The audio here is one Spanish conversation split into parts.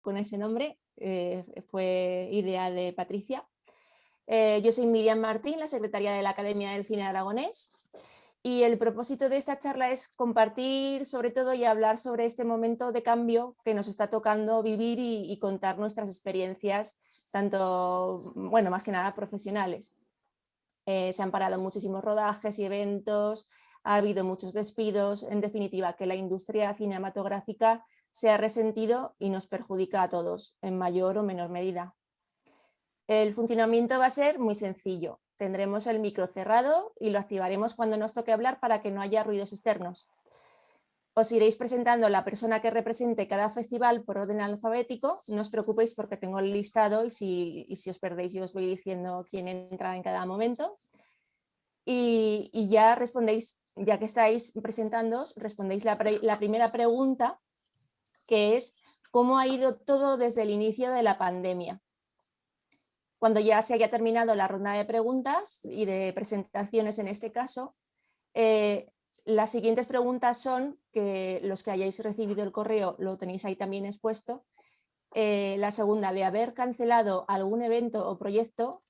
con ese nombre, fue idea de Patricia. Yo soy Miriam Martín, la secretaria de la Academia del Cine Aragonés, y el propósito de esta charla es compartir sobre todo y hablar sobre este momento de cambio que nos está tocando vivir y contar nuestras experiencias, tanto, bueno, más que nada profesionales. Se han parado muchísimos rodajes y eventos, ha habido muchos despidos, en definitiva que la industria cinematográfica se ha resentido y nos perjudica a todos, en mayor o menor medida. El funcionamiento va a ser muy sencillo. Tendremos el micro cerrado y lo activaremos cuando nos toque hablar para que no haya ruidos externos. Os iréis presentando la persona que represente cada festival por orden alfabético. No os preocupéis porque tengo el listado y si os perdéis yo os voy diciendo quién entra en cada momento. Y ya respondéis, ya que estáis presentándoos, respondéis la primera pregunta, que es ¿cómo ha ido todo desde el inicio de la pandemia? Cuando ya se haya terminado la ronda de preguntas y de presentaciones en este caso, las siguientes preguntas son, que los que hayáis recibido el correo lo tenéis ahí también expuesto. La segunda, de haber cancelado algún evento o proyecto,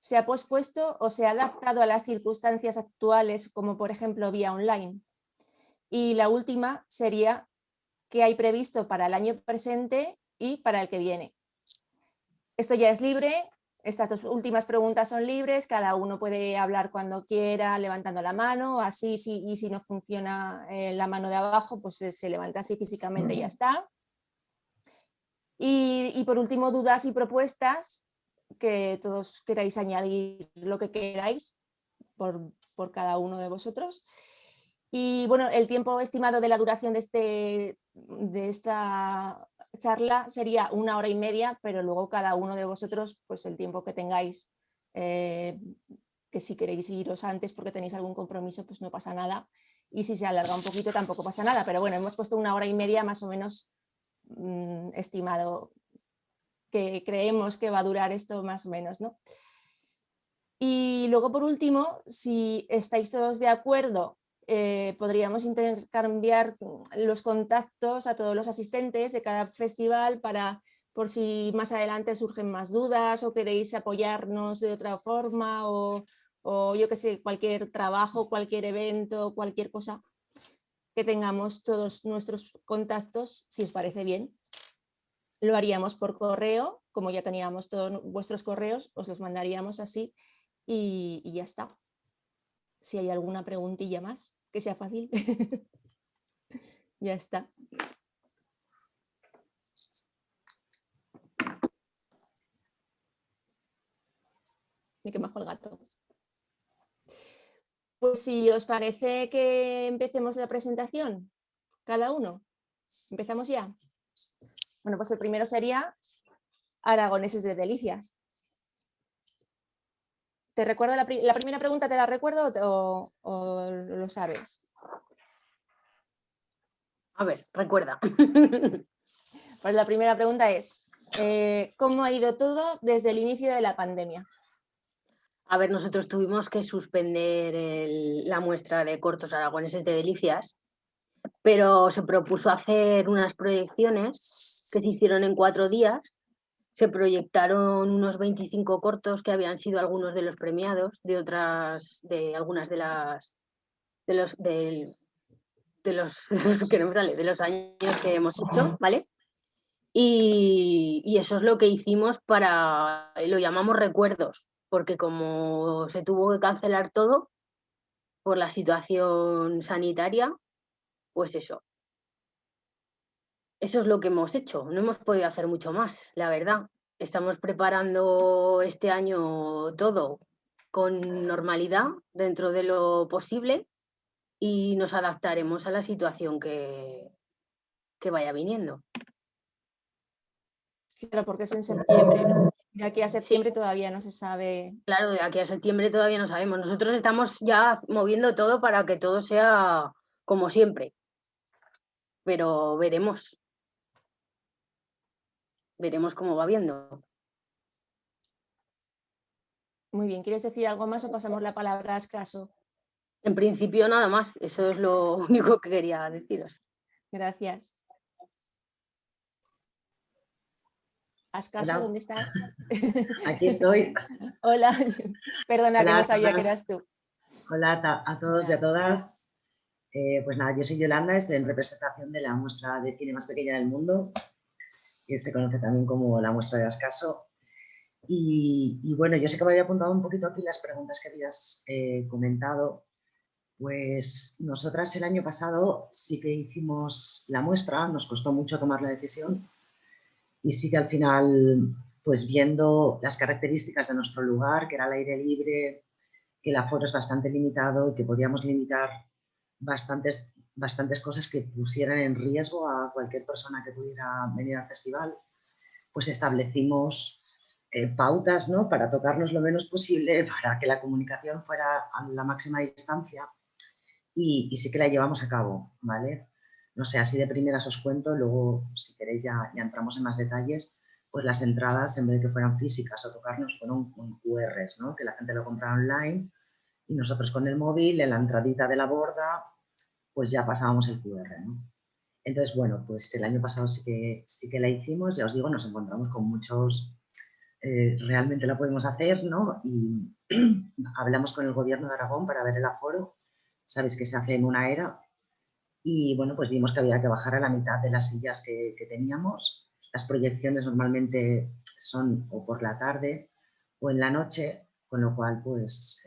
¿se ha pospuesto o se ha adaptado a las circunstancias actuales, como por ejemplo vía online? Y la última sería, ¿qué hay previsto para el año presente y para el que viene? Esto ya es libre. Estas dos últimas preguntas son libres, cada uno puede hablar cuando quiera levantando la mano, así y si no funciona la mano de abajo, pues se levanta así físicamente y ya está. Y por último, dudas y propuestas, que todos queráis añadir lo que queráis por cada uno de vosotros. Y bueno, el tiempo estimado de la duración de esta charla sería 1 hora y media, pero luego cada uno de vosotros, pues el tiempo que tengáis, que si queréis iros antes porque tenéis algún compromiso, pues no pasa nada. Y si se alarga un poquito tampoco pasa nada, pero bueno, hemos puesto 1 hora y media más o menos estimado, que creemos que va a durar esto más o menos, ¿no? Y luego, por último, si estáis todos de acuerdo, podríamos intercambiar los contactos a todos los asistentes de cada festival por si más adelante surgen más dudas o queréis apoyarnos de otra forma o yo qué sé, cualquier trabajo, cualquier evento, cualquier cosa, que tengamos todos nuestros contactos, si os parece bien. Lo haríamos por correo, como ya teníamos todos vuestros correos, os los mandaríamos así y ya está. Si hay alguna preguntilla más, que sea fácil, ya está. Me quemajo el gato. Pues si os parece que empecemos la presentación, cada uno. ¿Empezamos ya? Bueno, pues el primero sería Aragoneses de Delicias. ¿Te recuerdo la primera pregunta? ¿Te la recuerdo o lo sabes? A ver, recuerda. Pues la primera pregunta es, ¿cómo ha ido todo desde el inicio de la pandemia? A ver, nosotros tuvimos que suspender la muestra de cortos aragoneses de Delicias, pero se propuso hacer unas proyecciones que se hicieron en 4 días. Se proyectaron unos 25 cortos que habían sido algunos de los premiados de algunas de los que no me sale, de los años que hemos hecho, ¿vale? Y eso es lo que hicimos lo llamamos recuerdos, porque como se tuvo que cancelar todo por la situación sanitaria, pues eso es lo que hemos hecho. No hemos podido hacer mucho más, la verdad. Estamos preparando este año todo con normalidad dentro de lo posible y nos adaptaremos a la situación que vaya viniendo. Claro, porque es en septiembre, ¿no? De aquí a Sí, septiembre todavía no se sabe. claro, de aquí a septiembre todavía no sabemos. Nosotros estamos ya moviendo todo para que todo sea como siempre, pero veremos cómo va viendo. Muy bien, ¿quieres decir algo más o pasamos la palabra a escaso? En principio nada más, eso es lo único que quería deciros. Gracias. Ascaso, Hola, ¿dónde estás? aquí estoy. Hola, perdona que Hola no a sabía que todas, eras tú. hola a todos y a Hola. todas. Pues nada, yo soy Yolanda, estoy en representación de la muestra de cine más pequeña del mundo, que se conoce también como la muestra de Ascaso. Y bueno, yo sé que me había apuntado un poquito aquí las preguntas que habías comentado. Pues nosotras el año pasado sí que hicimos la muestra, nos costó mucho tomar la decisión y sí que al final, pues viendo las características de nuestro lugar, que era al aire libre, que el aforo es bastante limitado y que podíamos limitar bastantes cosas que pusieran en riesgo a cualquier persona que pudiera venir al festival, pues establecimos pautas, ¿no?, para tocarnos lo menos posible, para que la comunicación fuera a la máxima distancia y sí que la llevamos a cabo, ¿vale? No sé, así de primeras os cuento, luego si queréis ya entramos en más detalles. Pues las entradas, en vez de que fueran físicas o tocarnos, fueron con QRs, ¿no?, que la gente lo compra online y nosotros con el móvil, en la entradita de la borda, pues ya pasábamos el QR, ¿no? Entonces, bueno, pues el año pasado sí que la hicimos, ya os digo, nos encontramos con muchos, realmente la podemos hacer, ¿no? Y hablamos con el gobierno de Aragón para ver el aforo, sabéis que se hace en una era, y bueno, pues vimos que había que bajar a la mitad de las sillas que teníamos. Las proyecciones normalmente son o por la tarde o en la noche, con lo cual pues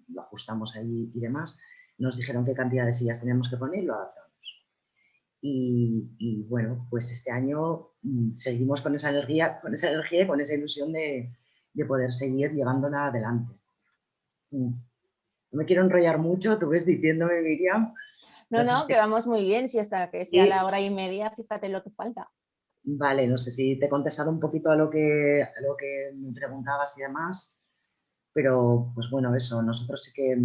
lo ajustamos ahí y demás. Nos dijeron qué cantidad de sillas teníamos que poner y lo adaptamos. Y bueno, pues este año seguimos con esa energía y con esa ilusión de poder seguir llevándola adelante. No me quiero enrollar mucho, tú ves diciéndome, Miriam. No, No sé si no, que vamos muy bien, si hasta que sea la te... hora y media, fíjate lo que falta. Vale, no sé si te he contestado un poquito a lo que me preguntabas y demás, pero pues bueno, eso, nosotros sí que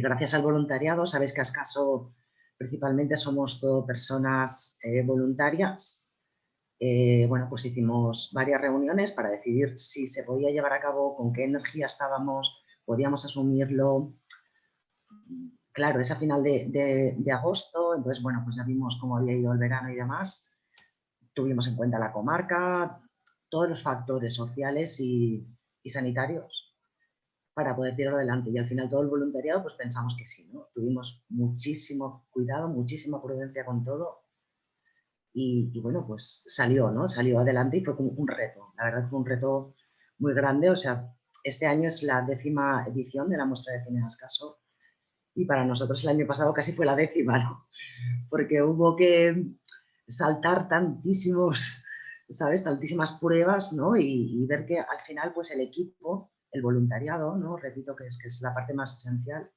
gracias al voluntariado, sabéis que Ascaso principalmente somos todo personas voluntarias. Bueno, pues hicimos varias reuniones para decidir si se podía llevar a cabo, con qué energía estábamos, podíamos asumirlo. Claro, es a final de agosto, entonces bueno, pues ya vimos cómo había ido el verano y demás. Tuvimos en cuenta la comarca, todos los factores sociales y sanitarios para poder tirarlo adelante. Y al final todo el voluntariado, pues pensamos que sí, ¿no? Tuvimos muchísimo cuidado, muchísima prudencia con todo y bueno, pues salió, ¿no? Salió adelante y fue como un reto. La verdad fue un reto muy grande. O sea, este año es la 10ª edición de la muestra de cine Ascaso y para nosotros el año pasado casi fue la 10ª, ¿no? Porque hubo que saltar tantísimos, ¿sabes? Tantísimas pruebas, ¿no? Y ver que al final, pues el equipo, el voluntariado, ¿no? Repito que es la parte más esencial,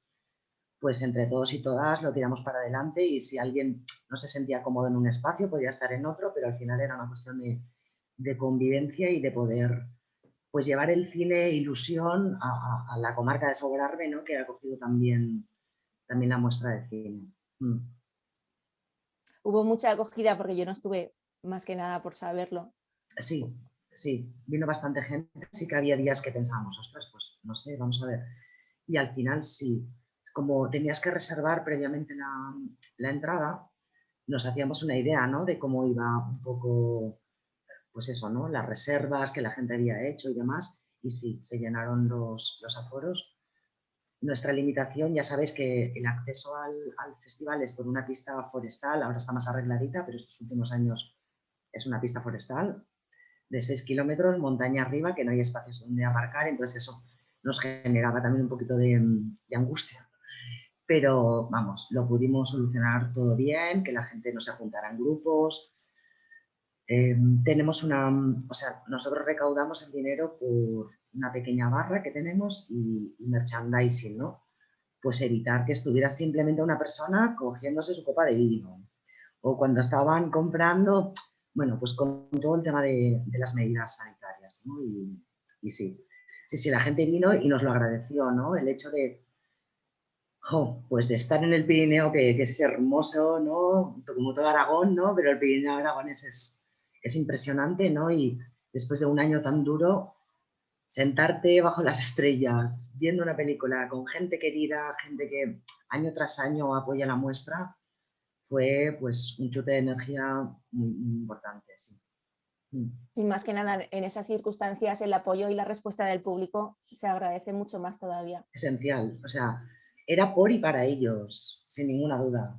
pues entre todos y todas lo tiramos para adelante y si alguien no se sentía cómodo en un espacio, podía estar en otro, pero al final era una cuestión de convivencia y de poder pues llevar el cine ilusión a la comarca de Sobrarbe, ¿no?, que ha cogido también la muestra de cine. Hubo mucha acogida porque yo no estuve más que nada por saberlo. Sí, sí, vino bastante gente. Sí que había días que pensábamos, ostras, pues no sé, vamos a ver. Y al final sí, como tenías que reservar previamente la entrada, nos hacíamos una idea, ¿no?, de cómo iba un poco, pues eso, ¿no?, las reservas que la gente había hecho y demás. Y sí, se llenaron los aforos. Nuestra limitación, ya sabéis que el acceso al festival es por una pista forestal, ahora está más arregladita, pero estos últimos años es una pista forestal de 6 kilómetros, montaña arriba, que no hay espacios donde aparcar, entonces eso nos generaba también un poquito de angustia. Pero vamos, lo pudimos solucionar todo bien, que la gente no se juntara en grupos. Tenemos o sea, nosotros recaudamos el dinero por una pequeña barra que tenemos y merchandising, ¿no? Pues evitar que estuviera simplemente una persona cogiéndose su copa de vino. O cuando estaban comprando, bueno, pues con todo el tema de las medidas sanitarias, ¿no? Y sí, la gente vino y nos lo agradeció, ¿no? El hecho de, pues de estar en el Pirineo, que es hermoso, ¿no? Como todo Aragón, ¿no? Pero el Pirineo aragonés es impresionante, ¿no? Y después de un año tan duro, sentarte bajo las estrellas, viendo una película con gente querida, gente que año tras año apoya la muestra, fue pues un chute de energía muy, muy importante, sí. Y más que nada en esas circunstancias el apoyo y la respuesta del público se agradece mucho más todavía. Esencial, o sea, era por y para ellos, sin ninguna duda.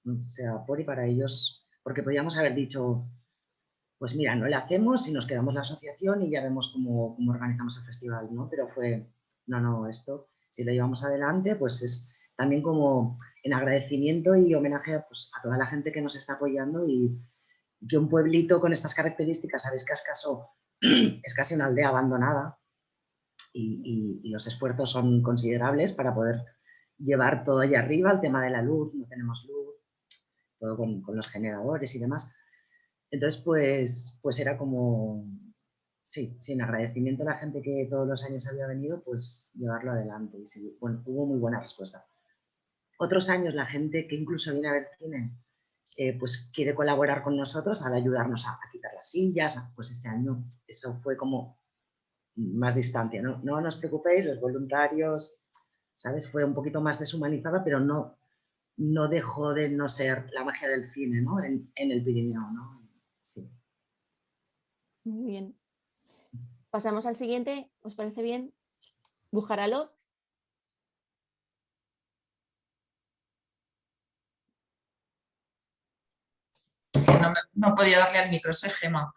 O sea, por y para ellos, porque podíamos haber dicho, pues mira, no le hacemos y nos quedamos la asociación y ya vemos cómo organizamos el festival, ¿no? Pero fue, no, esto, si lo llevamos adelante, pues es también como en agradecimiento y homenaje pues, a toda la gente que nos está apoyando y que un pueblito con estas características, sabéis que Ascaso es casi una aldea abandonada y los esfuerzos son considerables para poder llevar todo allá arriba, el tema de la luz, no tenemos luz, todo con los generadores y demás. Entonces, pues era como, sí, sin agradecimiento a la gente que todos los años había venido, pues llevarlo adelante. Y sí, bueno, hubo muy buena respuesta. Otros años la gente que incluso viene a ver cine, pues quiere colaborar con nosotros al ayudarnos a quitar las sillas. Pues este año eso fue como más distancia, ¿no? No os preocupéis, los voluntarios, ¿sabes? Fue un poquito más deshumanizada, pero no dejó de no ser la magia del cine, ¿no? En el Pirineo, ¿no? Sí. Muy bien. Pasamos al siguiente, ¿os parece bien? Bujaraloz. No podía darle al micro, sé, Gema.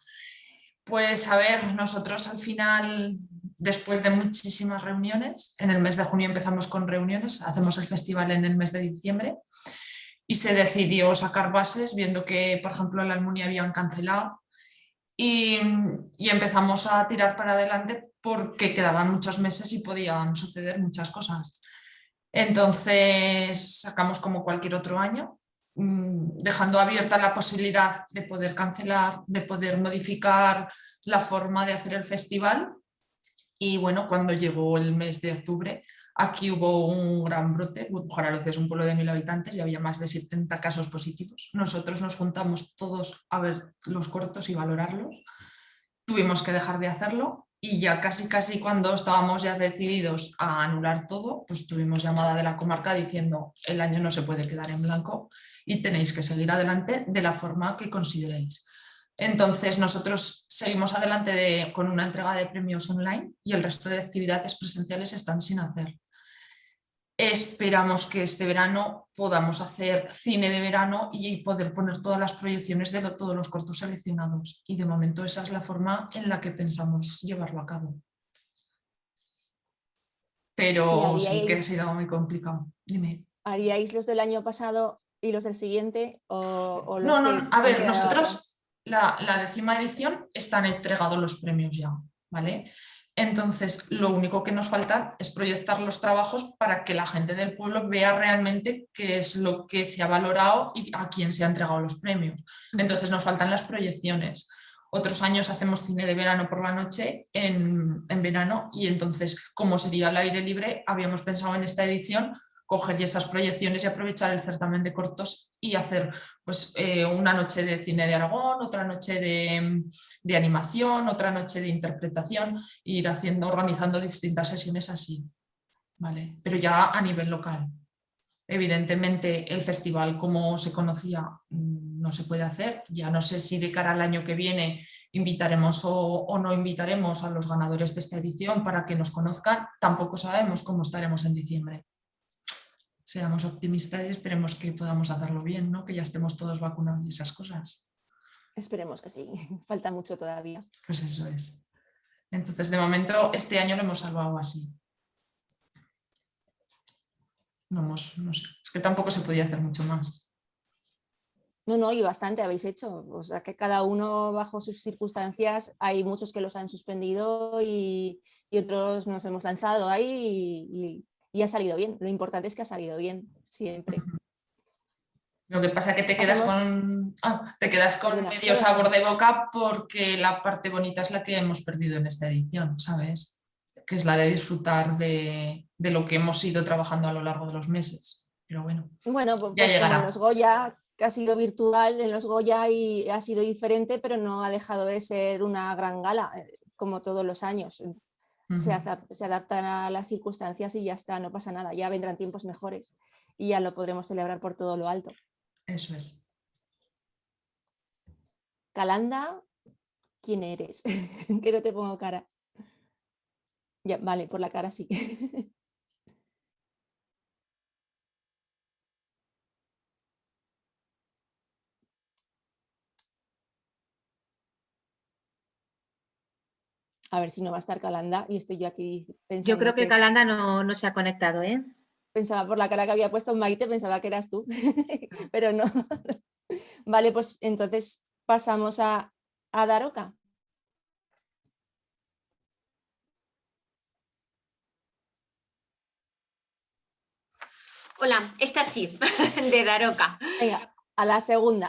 Pues a ver, nosotros al final, después de muchísimas reuniones, en el mes de junio empezamos con reuniones, hacemos el festival en el mes de diciembre y se decidió sacar bases viendo que, por ejemplo, la Almunia habían cancelado y empezamos a tirar para adelante porque quedaban muchos meses y podían suceder muchas cosas. Entonces sacamos como cualquier otro año, dejando abierta la posibilidad de poder cancelar, de poder modificar la forma de hacer el festival. Y bueno, cuando llegó el mes de octubre, aquí hubo un gran brote. Bujaraloz es un pueblo de 1000 habitantes y había más de 70 casos positivos. Nosotros nos juntamos todos a ver los cortos y valorarlos. Tuvimos que dejar de hacerlo y ya casi cuando estábamos ya decididos a anular todo, pues tuvimos llamada de la comarca diciendo el año no se puede quedar en blanco y tenéis que seguir adelante de la forma que consideréis. Entonces nosotros seguimos adelante con una entrega de premios online y el resto de actividades presenciales están sin hacer. Esperamos que este verano podamos hacer cine de verano y poder poner todas las proyecciones de todos los cortos seleccionados. Y de momento esa es la forma en la que pensamos llevarlo a cabo. Pero sí que ha sido muy complicado. Dime. ¿Haríais los del año pasado y los del siguiente? ¿O los No, que a ver, han nosotros la 10ª edición están entregados los premios ya, ¿vale? Entonces, lo único que nos falta es proyectar los trabajos para que la gente del pueblo vea realmente qué es lo que se ha valorado y a quién se han entregado los premios. Entonces, nos faltan las proyecciones. Otros años hacemos cine de verano por la noche en verano y entonces, como sería al aire libre, habíamos pensado en esta edición coger esas proyecciones y aprovechar el certamen de cortos y hacer pues, una noche de cine de Aragón, otra noche de animación, otra noche de interpretación, e ir organizando distintas sesiones así, ¿vale? Pero ya a nivel local. Evidentemente el festival como se conocía no se puede hacer, ya no sé si de cara al año que viene invitaremos o no invitaremos a los ganadores de esta edición para que nos conozcan, tampoco sabemos cómo estaremos en diciembre. Seamos optimistas y esperemos que podamos hacerlo bien, ¿no? Que ya estemos todos vacunados y esas cosas. Esperemos que sí, falta mucho todavía. Pues eso es. Entonces, de momento, este año lo hemos salvado así. No sé, es que tampoco se podía hacer mucho más. No, y bastante habéis hecho. O sea, que cada uno bajo sus circunstancias, hay muchos que los han suspendido y otros nos hemos lanzado ahí y ha salido bien. Lo importante es que ha salido bien, siempre. Lo que pasa es que te quedas con medio sabor de boca porque la parte bonita es la que hemos perdido en esta edición, ¿sabes? Que es la de disfrutar de lo que hemos ido trabajando a lo largo de los meses. Pero bueno, ya pues llegará. como en los Goya, que ha sido virtual, en los Goya y ha sido diferente, pero no ha dejado de ser una gran gala, como todos los años. Se adaptan a las circunstancias y ya está, no pasa nada. Ya vendrán tiempos mejores y ya lo podremos celebrar por todo lo alto. Eso es. Calanda. quién eres, que no te pongo cara. Ya, vale, por la cara sí. A ver si no va a estar Calanda y estoy yo aquí pensando. Yo creo que Calanda no se ha conectado, ¿eh? Pensaba por la cara que había puesto Maite, pensaba que eras tú, pero no. Vale, pues entonces pasamos a Daroca. Hola, esta sí, de Daroca. Venga, a la segunda.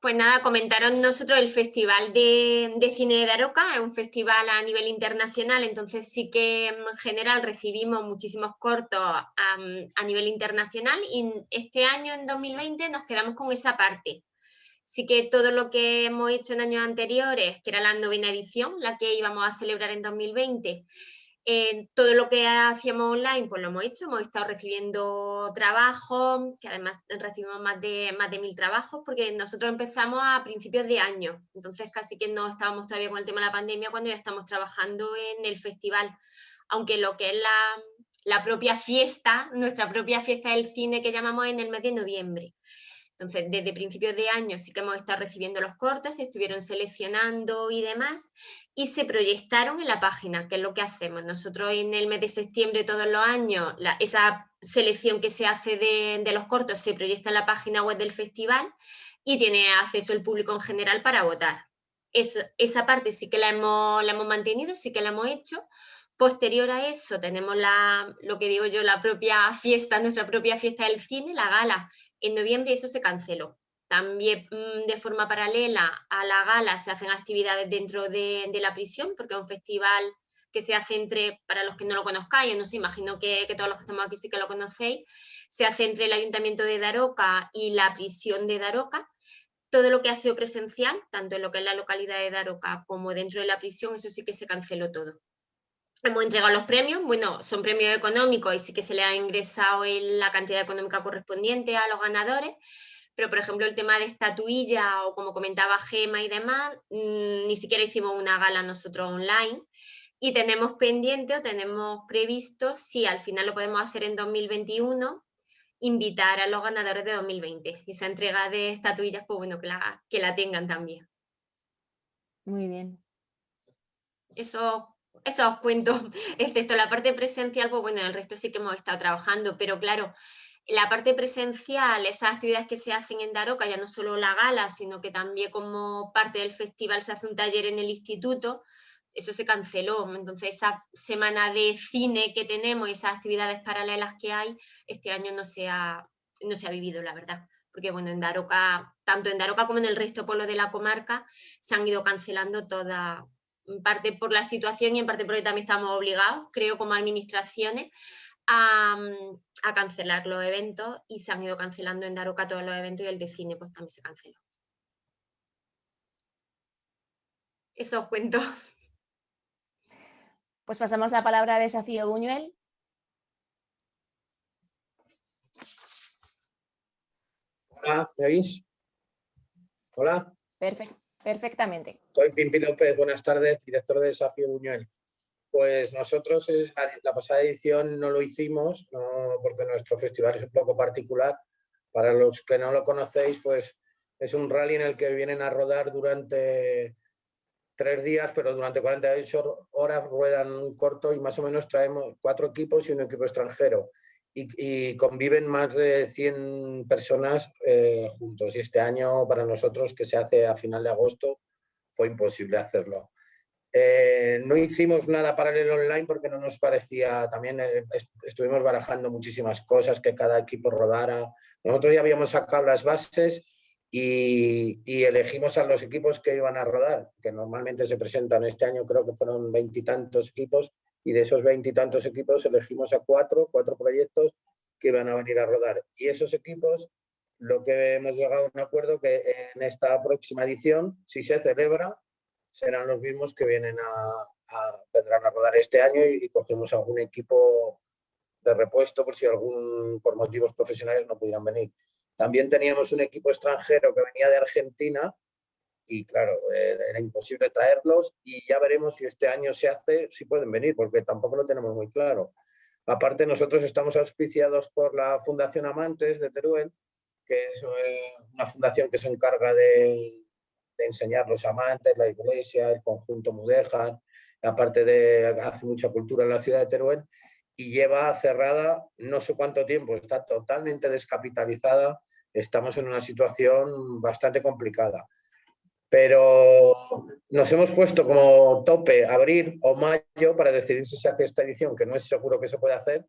Pues nada, comentaron nosotros el Festival de Cine de Daroca, es un festival a nivel internacional, entonces sí que en general recibimos muchísimos cortos a nivel internacional y este año, en 2020, nos quedamos con esa parte. Sí que todo lo que hemos hecho en años anteriores, que era la 9ª edición, la que íbamos a celebrar en 2020, todo lo que hacíamos online, pues lo hemos hecho, hemos estado recibiendo trabajo, que además recibimos más de 1000 trabajos, porque nosotros empezamos a principios de año, entonces casi que no estábamos todavía con el tema de la pandemia cuando ya estamos trabajando en el festival, aunque lo que es la propia fiesta, nuestra propia fiesta del cine que llamamos en el mes de noviembre. Entonces, desde principios de año sí que hemos estado recibiendo los cortos, se estuvieron seleccionando y demás, y se proyectaron en la página, que es lo que hacemos. Nosotros en el mes de septiembre todos los años, esa selección que se hace de los cortos se proyecta en la página web del festival y tiene acceso el público en general para votar. Esa parte sí que la hemos mantenido, sí que la hemos hecho. Posterior a eso tenemos lo que digo yo, la propia fiesta, nuestra propia fiesta del cine, la gala, en noviembre, eso se canceló. También de forma paralela a la gala se hacen actividades dentro de la prisión, porque es un festival que se hace para los que no lo conozcáis, yo no sé, imagino que todos los que estamos aquí sí que lo conocéis, se hace entre el Ayuntamiento de Daroca y la prisión de Daroca. Todo lo que ha sido presencial, tanto en lo que es la localidad de Daroca como dentro de la prisión, eso sí que se canceló todo. Hemos entregado los premios, bueno, son premios económicos y sí que se le ha ingresado la cantidad económica correspondiente a los ganadores, pero por ejemplo el tema de estatuilla o como comentaba Gema y demás, ni siquiera hicimos una gala nosotros online y tenemos pendiente o tenemos previsto, si al final lo podemos hacer en 2021, invitar a los ganadores de 2020 y esa entrega de estatuillas, pues bueno, que la tengan también. Muy bien. Eso os cuento, excepto la parte presencial, pues bueno, el resto sí que hemos estado trabajando, pero claro, la parte presencial, esas actividades que se hacen en Daroca, ya no solo la gala, sino que también como parte del festival se hace un taller en el instituto, eso se canceló. Entonces esa semana de cine que tenemos, esas actividades paralelas que hay, este año no se ha vivido, la verdad. Porque bueno, en Daroca, tanto en Daroca como en el resto de pueblos de la comarca, se han ido cancelando todas, en parte por la situación y en parte porque también estamos obligados, creo, como administraciones, a cancelar los eventos y se han ido cancelando en Daroca todos los eventos y el de cine pues también se canceló. Eso os cuento. Pues pasamos la palabra a Desafío Buñuel. Hola, ¿me oís? Hola. Perfectamente. Soy Pimpi López, buenas tardes, director de Desafío Buñuel. Pues nosotros la pasada edición no lo hicimos, porque nuestro festival es un poco particular. Para los que no lo conocéis, pues es un rally en el que vienen a rodar durante 3 días, pero durante 48 horas ruedan un corto y más o menos traemos 4 equipos y un equipo extranjero. Y conviven más de 100 personas juntos. Y este año para nosotros, que se hace a final de agosto, fue imposible hacerlo. No hicimos nada paralelo online porque no nos parecía, también estuvimos barajando muchísimas cosas, que cada equipo rodara. Nosotros ya habíamos sacado las bases y elegimos a los equipos que iban a rodar, que normalmente se presentan. Este año creo que fueron 20 y tantos equipos, y de esos 20 y tantos equipos elegimos a 4 proyectos que iban a venir a rodar. Y esos equipos, lo que hemos llegado a un acuerdo, que en esta próxima edición, si se celebra, serán los mismos que vendrán a rodar este año, y cogemos algún equipo de repuesto por si por motivos profesionales no pudieran venir. También teníamos un equipo extranjero que venía de Argentina, y claro, era imposible traerlos y ya veremos si este año se hace, si pueden venir, porque tampoco lo tenemos muy claro. Aparte, nosotros estamos auspiciados por la Fundación Amantes de Teruel, que es una fundación que se encarga de enseñar los amantes, la iglesia, el conjunto mudéjar, aparte de hace mucha cultura en la ciudad de Teruel, y lleva cerrada no sé cuánto tiempo, está totalmente descapitalizada, estamos en una situación bastante complicada. Pero nos hemos puesto como tope abril o mayo para decidir si se hace esta edición, que no es seguro que se puede hacer.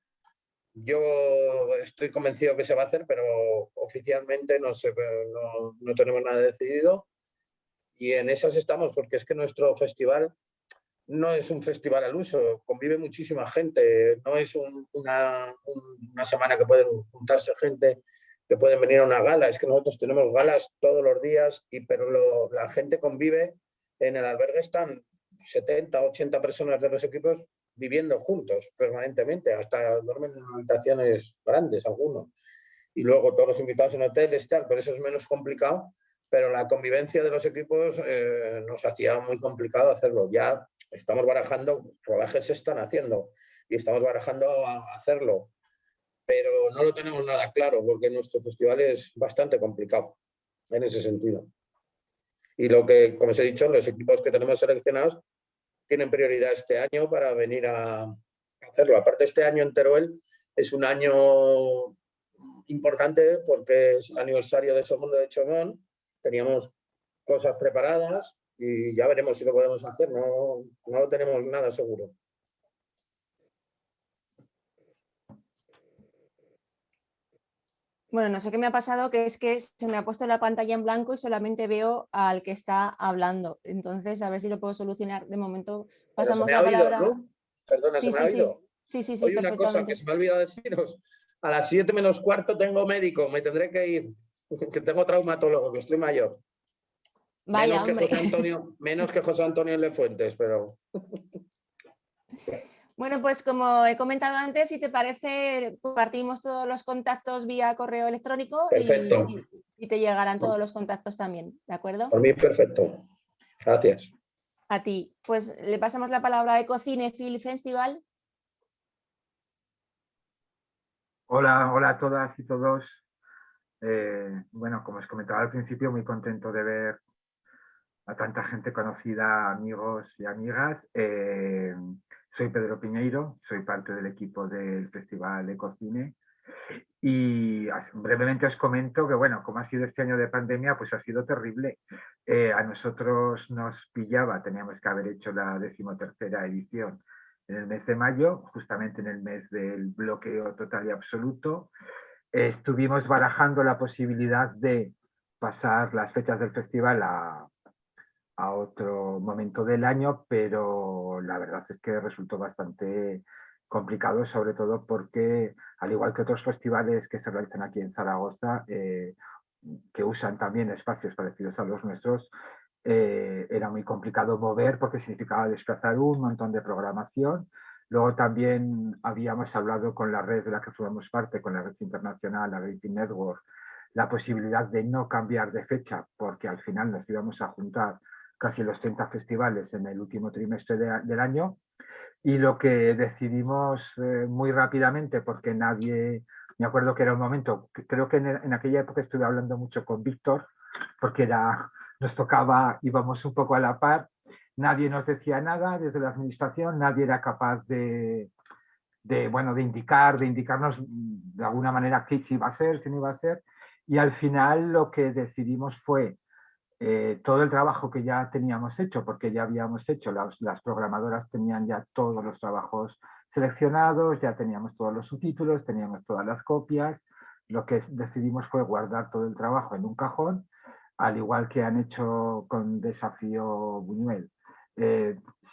Yo estoy convencido que se va a hacer, pero oficialmente no tenemos nada decidido. Y en esas estamos, porque es que nuestro festival no es un festival al uso, convive muchísima gente, no es una semana que pueden juntarse gente, que pueden venir a una gala, es que nosotros tenemos galas todos los días, pero la gente convive, en el albergue están 70, 80 personas de los equipos viviendo juntos permanentemente, hasta duermen en habitaciones grandes algunos, y luego todos los invitados en hoteles, tal, pero eso es menos complicado, pero la convivencia de los equipos nos hacía muy complicado hacerlo. Ya estamos barajando, rodajes se están haciendo y estamos barajando a hacerlo, pero no lo tenemos nada claro porque nuestro festival es bastante complicado en ese sentido. Y lo que, como os he dicho, los equipos que tenemos seleccionados tienen prioridad este año para venir a hacerlo. Aparte, este año en Teruel es un año importante porque es el aniversario de Segundo de Chomón. Teníamos cosas preparadas y ya veremos si lo podemos hacer. No lo tenemos nada seguro. Bueno, no sé qué me ha pasado, que es que se me ha puesto la pantalla en blanco y solamente veo al que está hablando. Entonces, a ver si lo puedo solucionar. De momento pasamos la palabra. ¿No? Perdona, Sí, ¿se me ha oído? sí, Oye, una cosa que se me ha olvidado deciros. A las 7 menos cuarto tengo médico, me tendré que ir. Que tengo traumatólogo, que estoy mayor. Vaya, menos que José Antonio Lefuentes, pero... Bueno, pues como he comentado antes, si te parece, compartimos todos los contactos vía correo electrónico y te llegarán todos los contactos también, ¿de acuerdo? Por mí, perfecto. Gracias. A ti. Pues le pasamos la palabra a Ecocine Film Festival. Hola a todas y todos. Bueno, como os comentaba al principio, muy contento de ver a tanta gente conocida, amigos y amigas. Soy Pedro Piñeiro, soy parte del equipo del Festival Ecocine y brevemente os comento que, bueno, como ha sido este año de pandemia, pues ha sido terrible. A nosotros nos pillaba, teníamos que haber hecho la 13ª edición en el mes de mayo, justamente en el mes del bloqueo total y absoluto. Estuvimos barajando la posibilidad de pasar las fechas del festival a otro momento del año, pero la verdad es que resultó bastante complicado, sobre todo porque, al igual que otros festivales que se realizan aquí en Zaragoza, que usan también espacios parecidos a los nuestros, era muy complicado mover porque significaba desplazar un montón de programación. Luego también habíamos hablado con la red de la que formamos parte, con la red internacional, la Rating Network, la posibilidad de no cambiar de fecha porque al final nos íbamos a juntar casi los 30 festivales en el último trimestre del año, y lo que decidimos muy rápidamente, porque nadie, me acuerdo que era un momento, creo que en aquella época estuve hablando mucho con Víctor, porque nos tocaba, íbamos un poco a la par, nadie nos decía nada desde la administración, nadie era capaz de indicarnos de alguna manera qué se iba a hacer, si no iba a hacer, y al final lo que decidimos fue todo el trabajo que ya teníamos hecho, porque ya habíamos hecho, las programadoras tenían ya todos los trabajos seleccionados, ya teníamos todos los subtítulos, teníamos todas las copias. Lo que decidimos fue guardar todo el trabajo en un cajón, al igual que han hecho con Desafío Buñuel.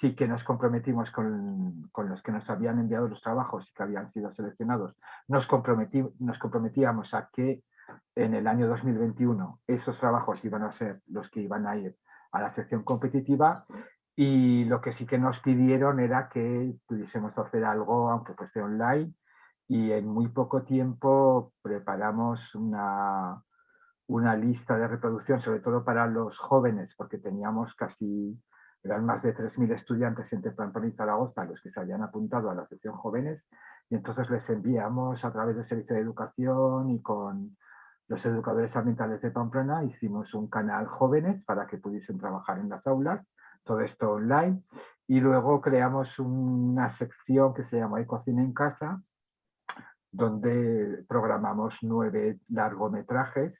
Sí que nos comprometimos con los que nos habían enviado los trabajos y que habían sido seleccionados, nos comprometíamos a que en el año 2021 esos trabajos iban a ser los que iban a ir a la sección competitiva, y lo que sí que nos pidieron era que pudiésemos hacer algo, aunque fuese online, y en muy poco tiempo preparamos una una lista de reproducción, sobre todo para los jóvenes, porque teníamos eran más de 3.000 estudiantes entre Pamplona y Zaragoza los que se habían apuntado a la sección jóvenes, y entonces les enviamos a través del Servicio de Educación y con los educadores ambientales de Pamplona, hicimos un canal jóvenes para que pudiesen trabajar en las aulas, todo esto online, y luego creamos una sección que se llama Ecocine en Casa, donde programamos 9 largometrajes,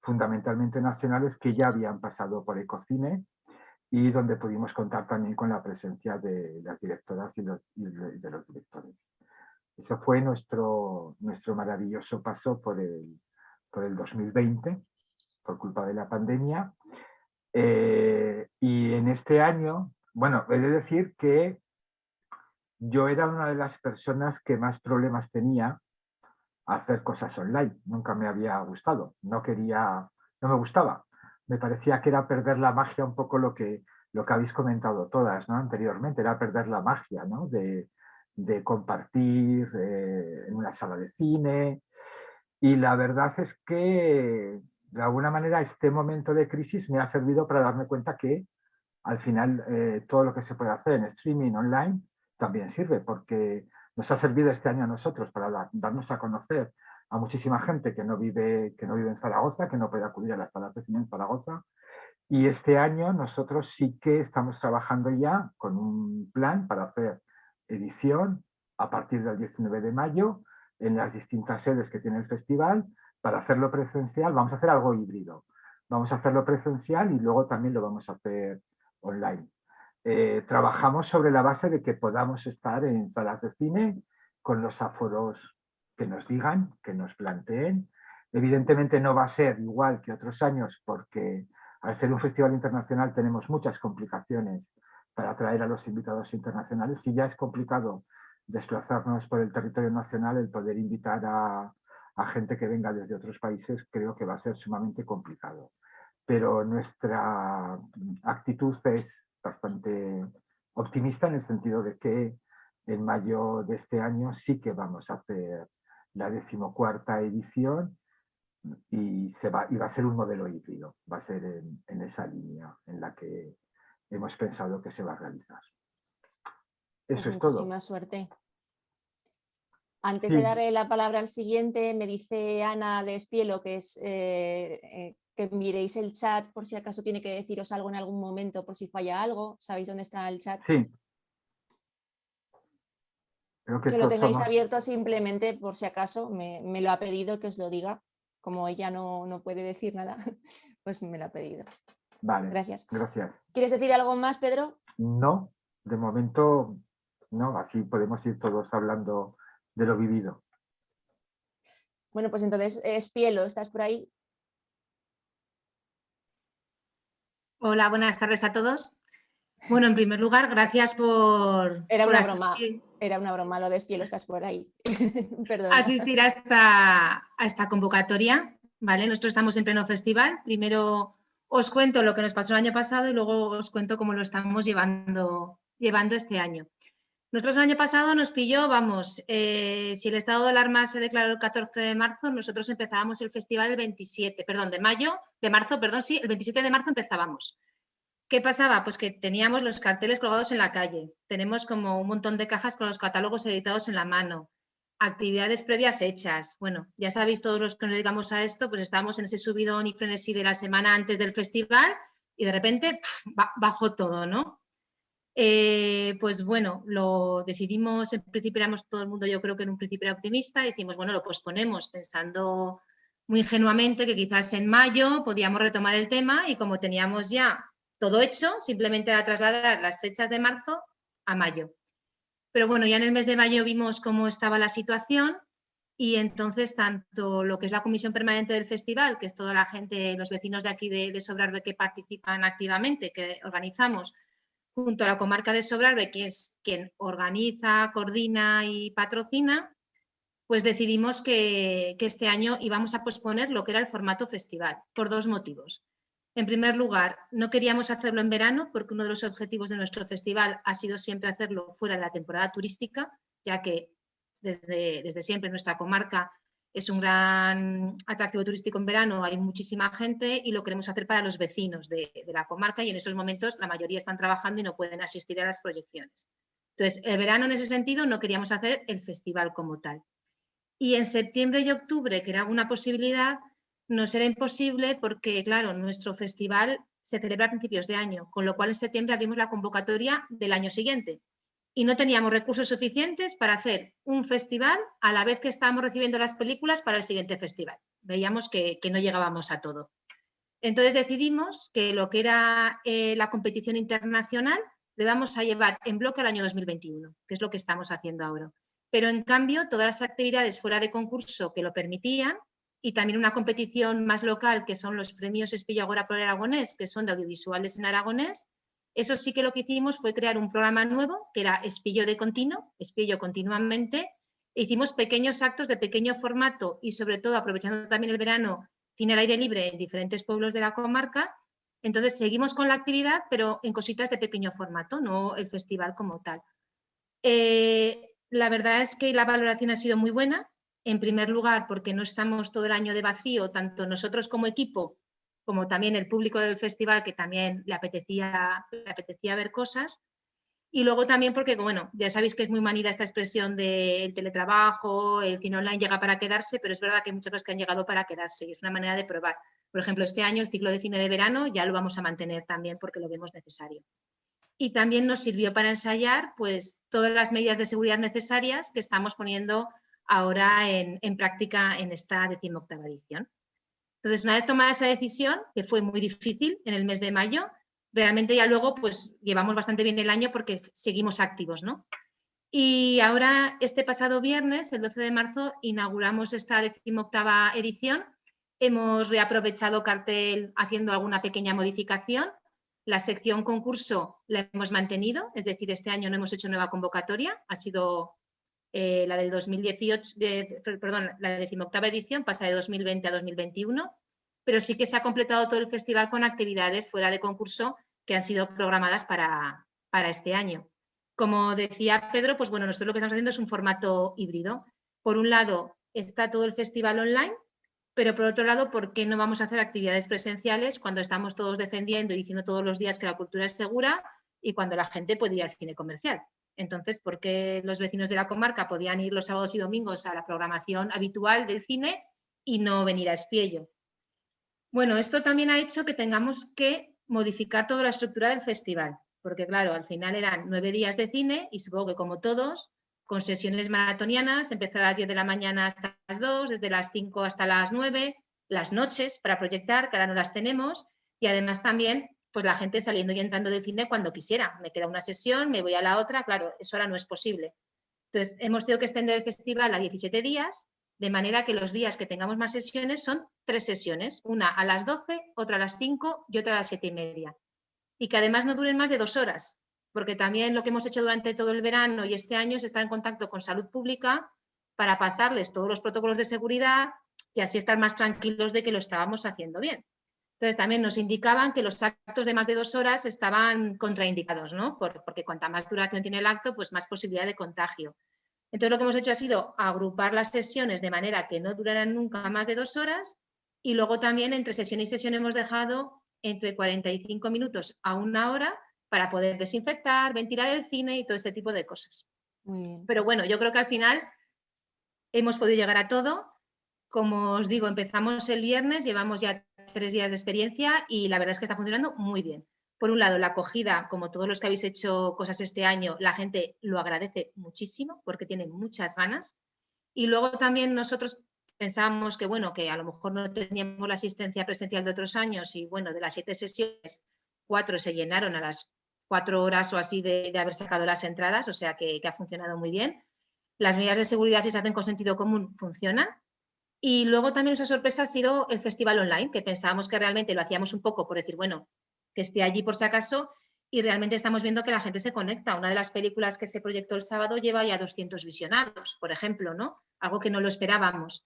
fundamentalmente nacionales, que ya habían pasado por Ecocine, y donde pudimos contar también con la presencia de las directoras y de los directores. Eso fue nuestro maravilloso paso por el 2020, por culpa de la pandemia. Y en este año, bueno, he de decir que yo era una de las personas que más problemas tenía a hacer cosas online. Nunca me había gustado, no me gustaba. Me parecía que era perder la magia, un poco lo que habéis comentado todas, ¿no? Anteriormente, era perder la magia, ¿no? de compartir en una sala de cine. Y la verdad es que, de alguna manera, este momento de crisis me ha servido para darme cuenta que, al final, todo lo que se puede hacer en streaming online también sirve, porque nos ha servido este año a nosotros para darnos a conocer a muchísima gente que no vive en Zaragoza, que no puede acudir a las salas de cine en Zaragoza. Y este año nosotros sí que estamos trabajando ya con un plan para hacer edición a partir del 19 de mayo en las distintas sedes que tiene el festival. Para hacerlo presencial vamos a hacer algo híbrido. Vamos a hacerlo presencial y luego también lo vamos a hacer online. Trabajamos sobre la base de que podamos estar en salas de cine con los aforos que nos digan, que nos planteen. Evidentemente no va a ser igual que otros años, porque al ser un festival internacional tenemos muchas complicaciones para atraer a los invitados internacionales. Si ya es complicado desplazarnos por el territorio nacional, el poder invitar a gente que venga desde otros países creo que va a ser sumamente complicado. Pero nuestra actitud es bastante optimista, en el sentido de que en mayo de este año sí que vamos a hacer la 14ª edición, y va a ser un modelo híbrido, va a ser en esa línea en la que hemos pensado que se va a realizar. Eso Pues es todo. muchísima suerte. Antes Sí. de darle la palabra al siguiente, me dice Ana de Espielo que es que miréis el chat por si acaso tiene que deciros algo en algún momento, por si falla algo. ¿Sabéis dónde está el chat? Sí. Creo Que lo todos tengáis somos... abierto simplemente por si acaso, me lo ha pedido que os lo diga. Como ella no puede decir nada, pues me lo ha pedido. Vale, gracias. Gracias. ¿Quieres decir algo más, Pedro? No, de momento no, así podemos ir todos hablando de lo vivido. Bueno, pues entonces, Espielo, ¿estás por ahí? Hola, buenas tardes a todos. Bueno, en primer lugar, gracias por asistir. Era una broma, lo de Espielo, estás por ahí. Perdona. Asistir a esta convocatoria, ¿vale? Nosotros estamos en pleno festival. Primero os cuento lo que nos pasó el año pasado y luego os cuento cómo lo estamos llevando este año. Nosotros el año pasado nos pilló, si el estado de alarma se declaró el 14 de marzo, nosotros empezábamos el festival el 27 de marzo empezábamos. ¿Qué pasaba? Pues que teníamos los carteles colgados en la calle, tenemos como un montón de cajas con los catálogos editados en la mano, actividades previas hechas. Bueno, ya sabéis, todos los que nos dedicamos a esto, pues estábamos en ese subidón y frenesí de la semana antes del festival y de repente bajó todo, ¿no? Pues bueno, lo decidimos, en principio éramos todo el mundo, yo creo que en un principio era optimista, y decimos, bueno, lo posponemos pensando muy ingenuamente que quizás en mayo podíamos retomar el tema, y como teníamos ya todo hecho, simplemente era trasladar las fechas de marzo a mayo. Pero bueno, ya en el mes de mayo vimos cómo estaba la situación, y entonces tanto lo que es la comisión permanente del festival, que es toda la gente, los vecinos de aquí de Sobrarbe que participan activamente, que organizamos, junto a la comarca de Sobrarbe, que es quien organiza, coordina y patrocina, pues decidimos que este año íbamos a posponer lo que era el formato festival, por dos motivos. En primer lugar, no queríamos hacerlo en verano, porque uno de los objetivos de nuestro festival ha sido siempre hacerlo fuera de la temporada turística, ya que desde siempre en nuestra comarca es un gran atractivo turístico en verano, hay muchísima gente y lo queremos hacer para los vecinos de la comarca y en esos momentos la mayoría están trabajando y no pueden asistir a las proyecciones. Entonces, el verano en ese sentido no queríamos hacer el festival como tal. Y en septiembre y octubre, que era una posibilidad, nos era imposible porque, claro, nuestro festival se celebra a principios de año, con lo cual en septiembre abrimos la convocatoria del año siguiente. Y no teníamos recursos suficientes para hacer un festival a la vez que estábamos recibiendo las películas para el siguiente festival. Veíamos que no llegábamos a todo. Entonces decidimos que lo que era la competición internacional le vamos a llevar en bloque al año 2021, que es lo que estamos haciendo ahora. Pero en cambio, todas las actividades fuera de concurso que lo permitían y también una competición más local, que son los premios Espillo Agora por Aragonés, que son de audiovisuales en aragonés, eso sí que lo que hicimos fue crear un programa nuevo, que era Espillo de Continuo, Espillo continuamente. Hicimos pequeños actos de pequeño formato y sobre todo aprovechando también el verano, cine al aire libre en diferentes pueblos de la comarca. Entonces seguimos con la actividad, pero en cositas de pequeño formato, no el festival como tal. La verdad es que la valoración ha sido muy buena. En primer lugar, porque no estamos todo el año de vacío, tanto nosotros como equipo, como también el público del festival, que también le apetecía ver cosas. Y luego también porque, bueno, ya sabéis que es muy manida esta expresión del teletrabajo, el cine online llega para quedarse, pero es verdad que hay muchas cosas que han llegado para quedarse y es una manera de probar. Por ejemplo, este año el ciclo de cine de verano ya lo vamos a mantener también porque lo vemos necesario. Y también nos sirvió para ensayar pues, todas las medidas de seguridad necesarias que estamos poniendo ahora en práctica en esta 18ª edición. Entonces, una vez tomada esa decisión, que fue muy difícil en el mes de mayo, realmente ya luego pues llevamos bastante bien el año porque seguimos activos, ¿no? Y ahora, este pasado viernes, el 12 de marzo, inauguramos esta 18ª edición. Hemos reaprovechado cartel haciendo alguna pequeña modificación. La sección concurso la hemos mantenido, es decir, este año no hemos hecho nueva convocatoria, ha sido la del 2018, la 18ª edición, pasa de 2020 a 2021, pero sí que se ha completado todo el festival con actividades fuera de concurso que han sido programadas para este año. Como decía Pedro, pues bueno, nosotros lo que estamos haciendo es un formato híbrido. Por un lado está todo el festival online, pero por otro lado, ¿por qué no vamos a hacer actividades presenciales cuando estamos todos defendiendo y diciendo todos los días que la cultura es segura y cuando la gente puede ir al cine comercial? Entonces, ¿por qué los vecinos de la comarca podían ir los sábados y domingos a la programación habitual del cine y no venir a Espiello? Bueno, esto también ha hecho que tengamos que modificar toda la estructura del festival, porque claro, al final eran 9 días de cine y supongo que como todos, con sesiones maratonianas, empezar a las 10 de la mañana hasta las 2, desde las 5 hasta las 9, las noches para proyectar, que ahora no las tenemos, y además también pues la gente saliendo y entrando del cine cuando quisiera. Me queda una sesión, me voy a la otra, claro, eso ahora no es posible. Entonces, hemos tenido que extender el festival a 17 días, de manera que los días que tengamos más sesiones son 3 sesiones, una a las 12, otra a las 5 y otra a las 7:30. Y que además no duren más de 2 horas, porque también lo que hemos hecho durante todo el verano y este año es estar en contacto con Salud Pública para pasarles todos los protocolos de seguridad y así estar más tranquilos de que lo estábamos haciendo bien. Entonces también nos indicaban que los actos de más de 2 horas estaban contraindicados, ¿no? Porque cuanta más duración tiene el acto, pues más posibilidad de contagio. Entonces lo que hemos hecho ha sido agrupar las sesiones de manera que no duraran nunca más de 2 horas y luego también entre sesión y sesión hemos dejado entre 45 minutos a 1 hora para poder desinfectar, ventilar el cine y todo este tipo de cosas. Muy bien. Pero bueno, yo creo que al final hemos podido llegar a todo. Como os digo, empezamos el viernes, llevamos ya 3 días de experiencia y la verdad es que está funcionando muy bien. Por un lado, la acogida, como todos los que habéis hecho cosas este año, la gente lo agradece muchísimo porque tiene muchas ganas. Y luego también nosotros pensábamos que, bueno, que a lo mejor no teníamos la asistencia presencial de otros años y, bueno, de las 7 sesiones, 4 se llenaron a las 4 horas o así de haber sacado las entradas, o sea que ha funcionado muy bien. Las medidas de seguridad, si se hacen con sentido común, funcionan. Y luego también esa sorpresa ha sido el festival online, que pensábamos que realmente lo hacíamos un poco por decir, bueno, que esté allí por si acaso, y realmente estamos viendo que la gente se conecta. Una de las películas que se proyectó el sábado lleva ya 200 visionados, por ejemplo, ¿no? Algo que no lo esperábamos.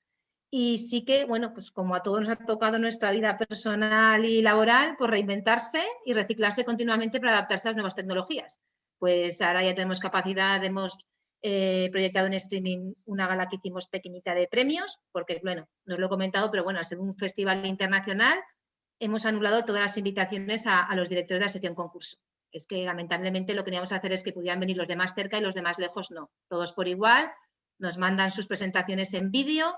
Y sí que, bueno, pues como a todos nos ha tocado nuestra vida personal y laboral, pues reinventarse y reciclarse continuamente para adaptarse a las nuevas tecnologías. Pues ahora ya tenemos capacidad, hemos proyectado en streaming una gala que hicimos pequeñita de premios, porque, bueno, no os lo he comentado, pero bueno, al ser un festival internacional, hemos anulado todas las invitaciones a los directores de la sección concurso. Es que lamentablemente lo que queríamos hacer es que pudieran venir los de más cerca y los de más lejos no. Todos por igual, nos mandan sus presentaciones en vídeo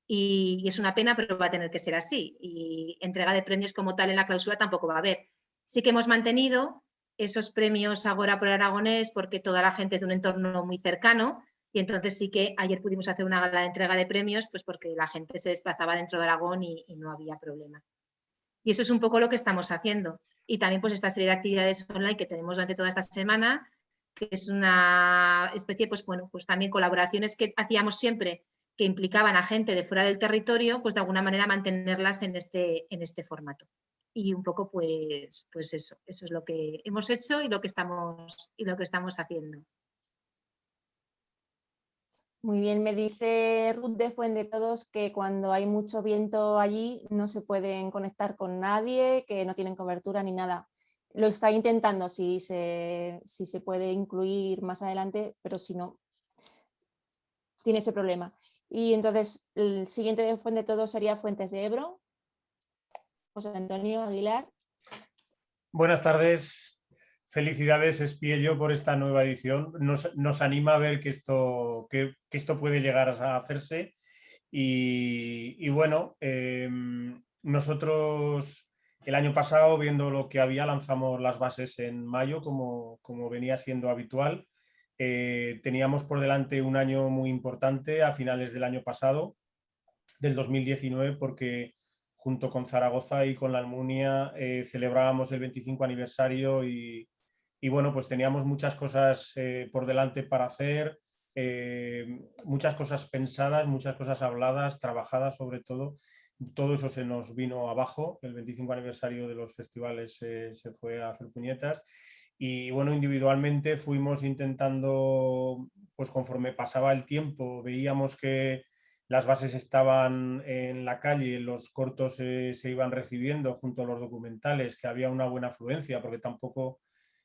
y es una pena, pero va a tener que ser así. Y entrega de premios como tal en la clausura tampoco va a haber. Sí que hemos mantenido esos premios Agora por Aragonés porque toda la gente es de un entorno muy cercano y entonces sí que ayer pudimos hacer una gala de entrega de premios pues porque la gente se desplazaba dentro de Aragón y no había problema. Y eso es un poco lo que estamos haciendo. Y también pues esta serie de actividades online que tenemos durante toda esta semana, que es una especie, pues bueno, pues también colaboraciones que hacíamos siempre que implicaban a gente de fuera del territorio, pues de alguna manera mantenerlas en este formato. Y un poco pues eso es lo que hemos hecho y lo que estamos haciendo. Muy bien, me dice Ruth de Fuendetodos que cuando hay mucho viento allí no se pueden conectar con nadie, que no tienen cobertura ni nada. Lo está intentando si se puede incluir más adelante, pero si no, tiene ese problema. Y entonces el siguiente de Fuendetodos sería Fuentes de Ebro. José Antonio Aguilar. Buenas tardes. Felicidades, Espiello, por esta nueva edición. Nos anima a ver que esto puede llegar a hacerse. Y bueno, nosotros el año pasado, viendo lo que había, lanzamos las bases en mayo, como venía siendo habitual. Teníamos por delante un año muy importante a finales del año pasado, del 2019, porque junto con Zaragoza y con la Almunia celebrábamos el 25 aniversario y bueno, pues teníamos muchas cosas por delante para hacer, muchas cosas pensadas, muchas cosas habladas, trabajadas sobre todo. Todo eso se nos vino abajo, el 25 aniversario de los festivales se fue a hacer puñetas y bueno, individualmente fuimos intentando, pues conforme pasaba el tiempo, veíamos que las bases estaban en la calle, los cortos se iban recibiendo junto a los documentales, que había una buena afluencia, porque tampoco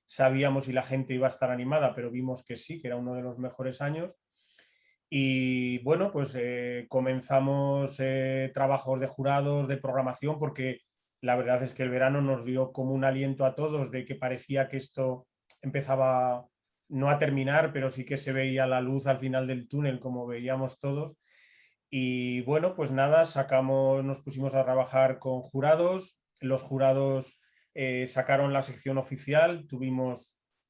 sabíamos si la gente iba a estar animada, pero vimos que sí, que era uno de los mejores años. Y bueno, pues comenzamos trabajos de jurados, de programación, porque la verdad es que el verano nos dio como un aliento a todos de que parecía que esto empezaba no a terminar, pero sí que se veía la luz al final del túnel, como veíamos todos. Y bueno, pues nada, nos pusimos a trabajar con jurados. Los jurados sacaron la sección oficial,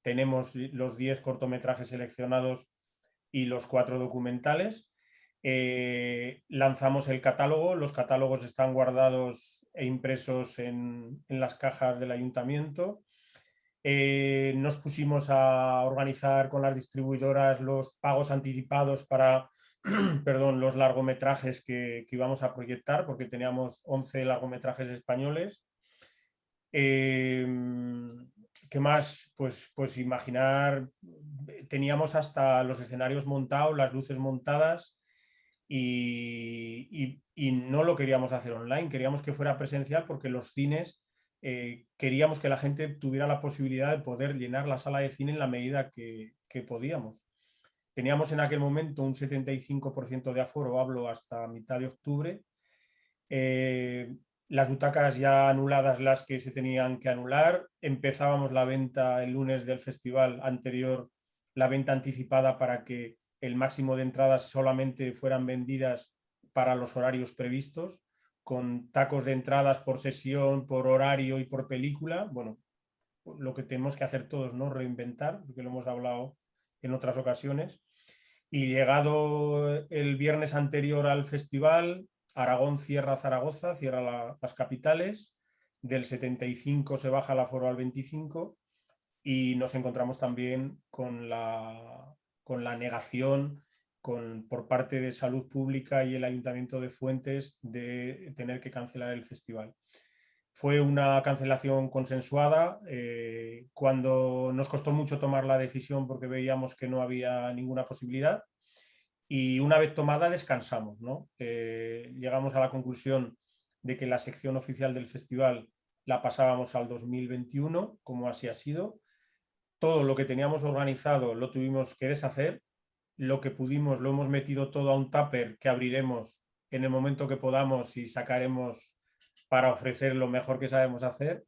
tenemos los 10 cortometrajes seleccionados y los 4 documentales. Lanzamos el catálogo, los catálogos están guardados e impresos en las cajas del ayuntamiento. Nos pusimos a organizar con las distribuidoras los pagos anticipados para los largometrajes que íbamos a proyectar, porque teníamos 11 largometrajes españoles. ¿Qué más? Pues imaginar, teníamos hasta los escenarios montados, las luces montadas y no lo queríamos hacer online, queríamos que fuera presencial porque los cines queríamos que la gente tuviera la posibilidad de poder llenar la sala de cine en la medida que podíamos. Teníamos en aquel momento un 75% de aforo, hablo hasta mitad de octubre. Las butacas ya anuladas, las que se tenían que anular. Empezábamos la venta el lunes del festival anterior, la venta anticipada para que el máximo de entradas solamente fueran vendidas para los horarios previstos, con tacos de entradas por sesión, por horario y por película. Bueno, lo que tenemos que hacer todos, ¿no? Reinventar, porque lo hemos hablado en otras ocasiones. Y llegado el viernes anterior al festival, Aragón cierra Zaragoza, cierra las capitales, del 75 se baja el aforo al 25 y nos encontramos también con la negación por parte de Salud Pública y el Ayuntamiento de Fuentes de tener que cancelar el festival. Fue una cancelación consensuada, cuando nos costó mucho tomar la decisión porque veíamos que no había ninguna posibilidad y una vez tomada descansamos, ¿no? Llegamos a la conclusión de que la sección oficial del festival la pasábamos al 2021, como así ha sido. Todo lo que teníamos organizado lo tuvimos que deshacer lo que pudimos lo hemos metido todo a un tupper que abriremos en el momento que podamos y sacaremos para ofrecer lo mejor que sabemos hacer.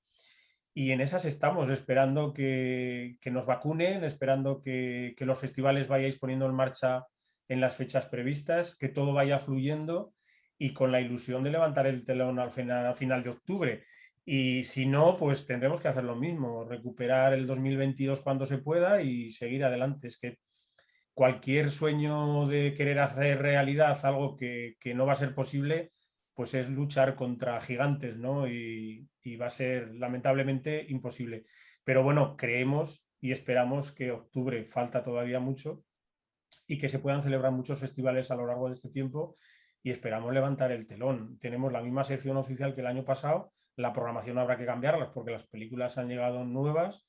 Y en esas estamos, esperando que nos vacunen, esperando que los festivales vayáis poniendo en marcha en las fechas previstas, que todo vaya fluyendo y con la ilusión de levantar el telón al final de octubre. Y si no, pues tendremos que hacer lo mismo, recuperar el 2022 cuando se pueda y seguir adelante. Es que cualquier sueño de querer hacer realidad algo que no va a ser posible, pues es luchar contra gigantes, ¿no? Y va a ser lamentablemente imposible. Pero bueno, creemos y esperamos que octubre falta todavía mucho y que se puedan celebrar muchos festivales a lo largo de este tiempo y esperamos levantar el telón. Tenemos la misma sección oficial que el año pasado, la programación habrá que cambiarla porque las películas han llegado nuevas,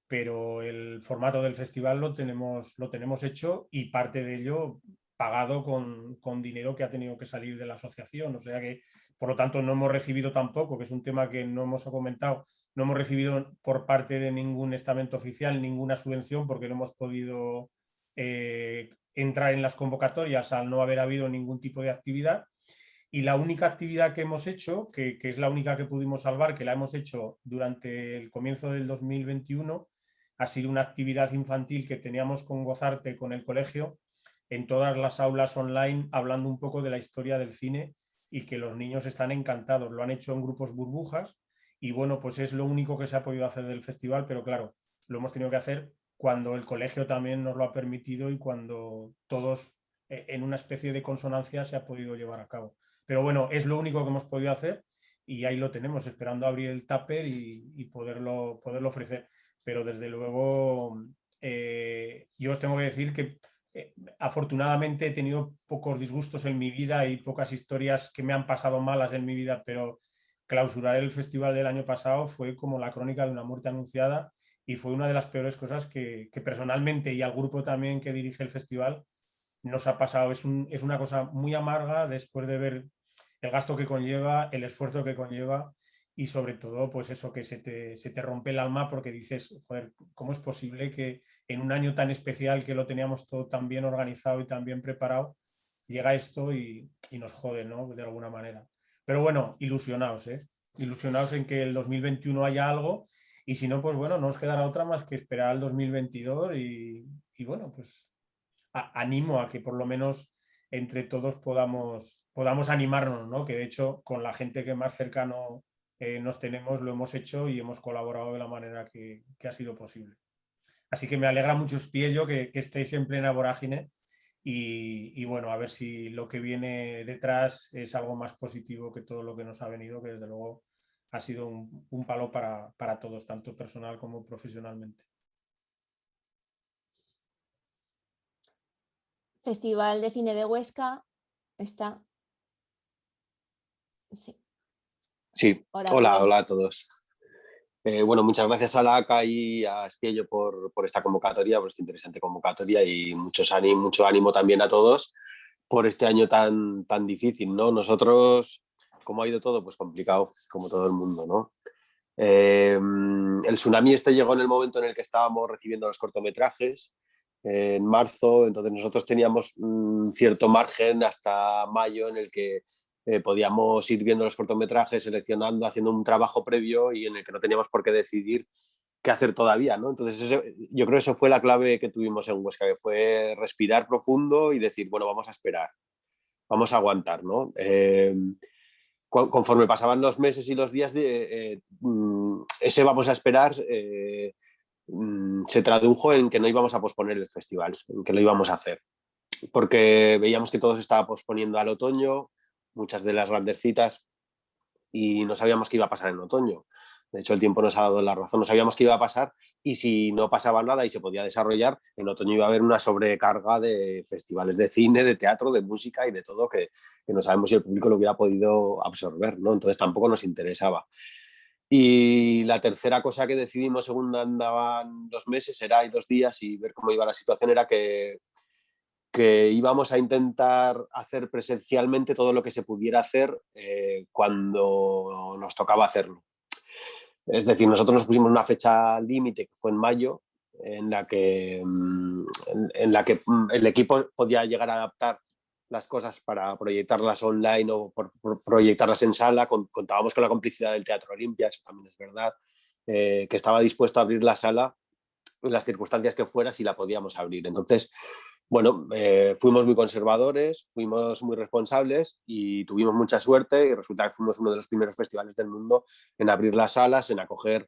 pero el formato del festival lo tenemos hecho y parte de ello pagado con dinero que ha tenido que salir de la asociación. O sea que, por lo tanto, no hemos recibido tampoco, que es un tema que no hemos comentado, no hemos recibido por parte de ningún estamento oficial ninguna subvención porque no hemos podido entrar en las convocatorias al no haber habido ningún tipo de actividad. Y la única actividad que hemos hecho, que es la única que pudimos salvar, que la hemos hecho durante el comienzo del 2021, ha sido una actividad infantil que teníamos con Gozarte, con el colegio, en todas las aulas online, hablando un poco de la historia del cine y que los niños están encantados. Lo han hecho en grupos burbujas y bueno, pues es lo único que se ha podido hacer del festival, pero claro, lo hemos tenido que hacer cuando el colegio también nos lo ha permitido y cuando todos en una especie de consonancia se ha podido llevar a cabo. Pero bueno, es lo único que hemos podido hacer y ahí lo tenemos, esperando abrir el tupper y poderlo ofrecer. Pero desde luego yo os tengo que decir que afortunadamente he tenido pocos disgustos en mi vida y pocas historias que me han pasado malas en mi vida, pero clausurar el festival del año pasado fue como la crónica de una muerte anunciada y fue una de las peores cosas que personalmente y al grupo también que dirige el festival nos ha pasado. Es una cosa muy amarga después de ver el gasto que conlleva, el esfuerzo que conlleva y sobre todo pues eso, que se te rompe el alma porque dices, joder, ¿cómo es posible que en un año tan especial que lo teníamos todo tan bien organizado y tan bien preparado, llega esto y nos jode, ¿no? De alguna manera. Pero bueno, ilusionaos, ¿eh? Ilusionaos en que el 2021 haya algo y si no, pues bueno, no os quedará otra más que esperar al 2022 y bueno, pues animo a que por lo menos entre todos podamos animarnos, ¿no? Que de hecho con la gente que más cercano nos tenemos lo hemos hecho y hemos colaborado de la manera que ha sido posible. Así que me alegra mucho, Espiello, que estéis en plena vorágine y bueno, a ver si lo que viene detrás es algo más positivo que todo lo que nos ha venido, que desde luego ha sido un palo para todos, tanto personal como profesionalmente. Festival de Cine de Huesca está. Sí. Sí, Hola a todos. Bueno, muchas gracias a la ACA y a Espiello por esta convocatoria, por esta interesante convocatoria y mucho ánimo también a todos por este año tan difícil, ¿no? Nosotros, ¿cómo ha ido todo? Pues complicado, como todo el mundo, ¿no? El tsunami llegó en el momento en el que estábamos recibiendo los cortometrajes, en marzo, entonces nosotros teníamos un cierto margen hasta mayo en el que podíamos ir viendo los cortometrajes, seleccionando, haciendo un trabajo previo y en el que no teníamos por qué decidir qué hacer todavía, ¿no? Entonces yo creo que eso fue la clave que tuvimos en Huesca, que fue respirar profundo y decir, bueno, vamos a esperar, vamos a aguantar, ¿no? Conforme pasaban los meses y los días, ese vamos a esperar se tradujo en que no íbamos a posponer el festival, en que lo íbamos a hacer, porque veíamos que todo se estaba posponiendo al otoño, muchas de las grandes citas, y no sabíamos qué iba a pasar en otoño. De hecho, el tiempo nos ha dado la razón, no sabíamos qué iba a pasar y si no pasaba nada y se podía desarrollar, en otoño iba a haber una sobrecarga de festivales de cine, de teatro, de música y de todo que no sabemos si el público lo hubiera podido absorber, ¿no? Entonces tampoco nos interesaba. Y la tercera cosa que decidimos según andaban los meses y 2 días y ver cómo iba la situación era que íbamos a intentar hacer presencialmente todo lo que se pudiera hacer cuando nos tocaba hacerlo. Es decir, nosotros nos pusimos una fecha límite que fue en mayo en la que el equipo podía llegar a adaptar las cosas para proyectarlas online o proyectarlas en sala. Contábamos con la complicidad del Teatro Olimpia, eso también es verdad, que estaba dispuesto a abrir la sala en las circunstancias que fuera si la podíamos abrir. Entonces, bueno, fuimos muy conservadores, fuimos muy responsables y tuvimos mucha suerte, y resulta que fuimos uno de los primeros festivales del mundo en abrir las salas, en acoger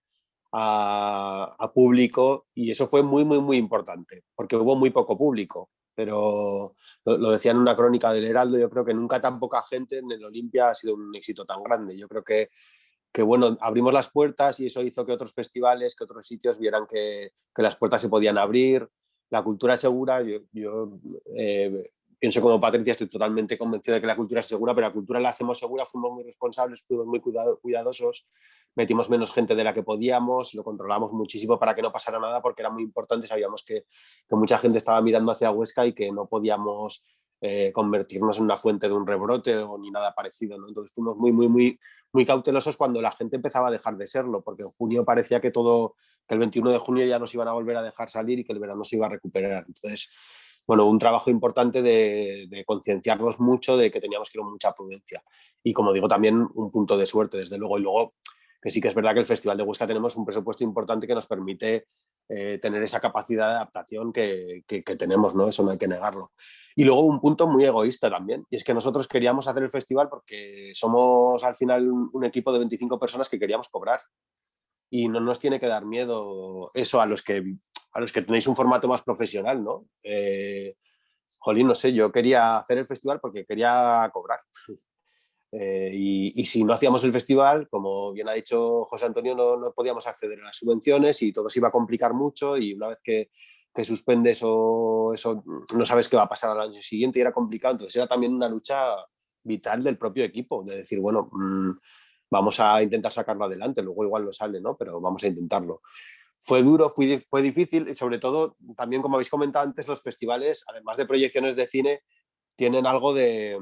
a público, y eso fue muy, muy, muy importante, porque hubo muy poco público, pero lo decía en una crónica del Heraldo, yo creo que nunca tan poca gente en el Olimpia ha sido un éxito tan grande. Yo creo que bueno, abrimos las puertas y eso hizo que otros festivales, que otros sitios vieran que las puertas se podían abrir. La cultura es segura, yo pienso como Patricia, estoy totalmente convencido de que la cultura es segura, pero la cultura la hacemos segura, fuimos muy responsables, fuimos muy cuidadosos, metimos menos gente de la que podíamos, lo controlamos muchísimo para que no pasara nada, porque era muy importante, sabíamos que mucha gente estaba mirando hacia Huesca y que no podíamos convertirnos en una fuente de un rebrote o ni nada parecido, ¿no? Entonces fuimos muy, muy, muy, muy cautelosos cuando la gente empezaba a dejar de serlo, porque en junio parecía que el 21 de junio ya nos iban a volver a dejar salir y que el verano se iba a recuperar. Entonces, bueno, un trabajo importante de concienciarnos mucho de que teníamos que ir con mucha prudencia. Y como digo, también un punto de suerte, desde luego. Y luego, que sí que es verdad que el Festival de Huesca tenemos un presupuesto importante que nos permite tener esa capacidad de adaptación que tenemos, ¿no? Eso no hay que negarlo. Y luego un punto muy egoísta también, y es que nosotros queríamos hacer el festival porque somos al final un equipo de 25 personas que queríamos cobrar, y no nos tiene que dar miedo eso a los que tenéis un formato más profesional, ¿no? Jolín, no sé, yo quería hacer el festival porque quería cobrar. Y si no hacíamos el festival, como bien ha dicho José Antonio, no podíamos acceder a las subvenciones y todo se iba a complicar mucho, y una vez que suspendes o eso, no sabes qué va a pasar al año siguiente, y era complicado. Entonces era también una lucha vital del propio equipo, de decir, bueno, vamos a intentar sacarlo adelante, luego igual no sale, ¿no? Pero vamos a intentarlo. Fue duro, fue difícil, y sobre todo, también como habéis comentado antes, los festivales, además de proyecciones de cine, tienen algo de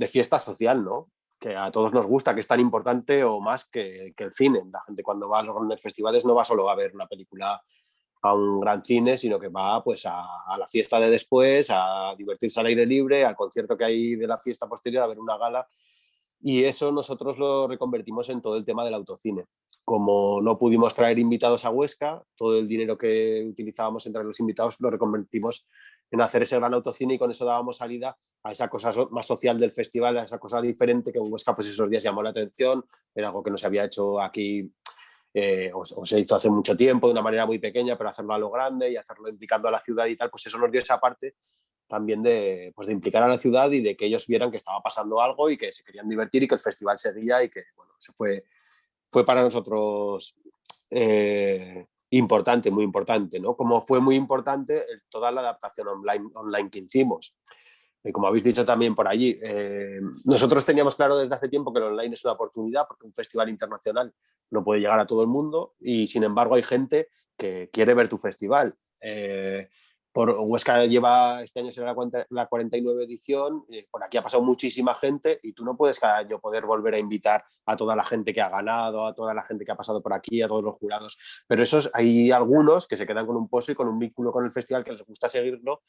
fiesta social, ¿no? Que a todos nos gusta, que es tan importante o más que el cine. La gente cuando va a los grandes festivales no va solo a ver una película a un gran cine, sino que va pues a la fiesta de después, a divertirse al aire libre, al concierto que hay de la fiesta posterior, a ver una gala. Y eso nosotros lo reconvertimos en todo el tema del autocine. Como no pudimos traer invitados a Huesca, todo el dinero que utilizábamos entre los invitados lo reconvertimos en hacer ese gran autocine, y con eso dábamos salida a esa cosa más social del festival, a esa cosa diferente que en Huesca pues esos días llamó la atención. Era algo que no se había hecho aquí o se hizo hace mucho tiempo de una manera muy pequeña, pero hacerlo a lo grande y hacerlo implicando a la ciudad y tal, pues eso nos dio esa parte también de implicar a la ciudad y de que ellos vieran que estaba pasando algo y que se querían divertir y que el festival seguía, y que bueno, se fue para nosotros importante, muy importante, ¿no? Como fue muy importante toda la adaptación online que hicimos. Y como habéis dicho también por allí, nosotros teníamos claro desde hace tiempo que el online es una oportunidad, porque un festival internacional no puede llegar a todo el mundo, y sin embargo hay gente que quiere ver tu festival. Por Huesca lleva, este año será la 49 edición, por aquí ha pasado muchísima gente, y tú no puedes cada año poder volver a invitar a toda la gente que ha ganado, a toda la gente que ha pasado por aquí, a todos los jurados, pero hay algunos que se quedan con un pozo y con un vínculo con el festival, que les gusta seguirlo,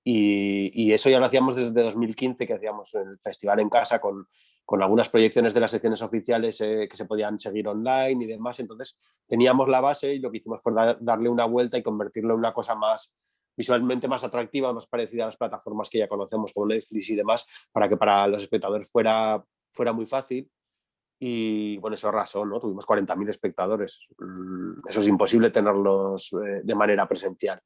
y eso ya lo hacíamos desde 2015, que hacíamos el festival en casa con algunas proyecciones de las secciones oficiales que se podían seguir online y demás. Entonces teníamos la base, y lo que hicimos fue darle una vuelta y convertirlo en una cosa más visualmente más atractiva, más parecida a las plataformas que ya conocemos como Netflix y demás, para que para los espectadores fuera muy fácil. Y bueno, eso arrasó, ¿no? Tuvimos 40.000 espectadores. Eso es imposible tenerlos de manera presencial.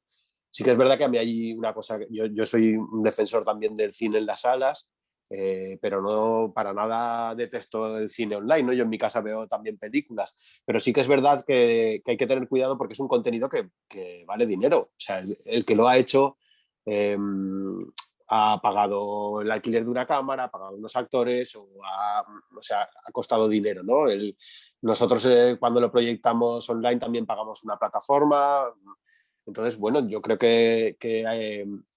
Sí que es verdad que a mí hay una cosa, yo soy un defensor también del cine en las salas, pero no para nada detesto el cine online, ¿no? Yo en mi casa veo también películas, pero sí que es verdad que hay que tener cuidado, porque es un contenido que vale dinero. O sea, el que lo ha hecho ha pagado el alquiler de una cámara, ha pagado unos actores, o sea, ha costado dinero, ¿no? Nosotros cuando lo proyectamos online también pagamos una plataforma. Entonces, bueno, yo creo que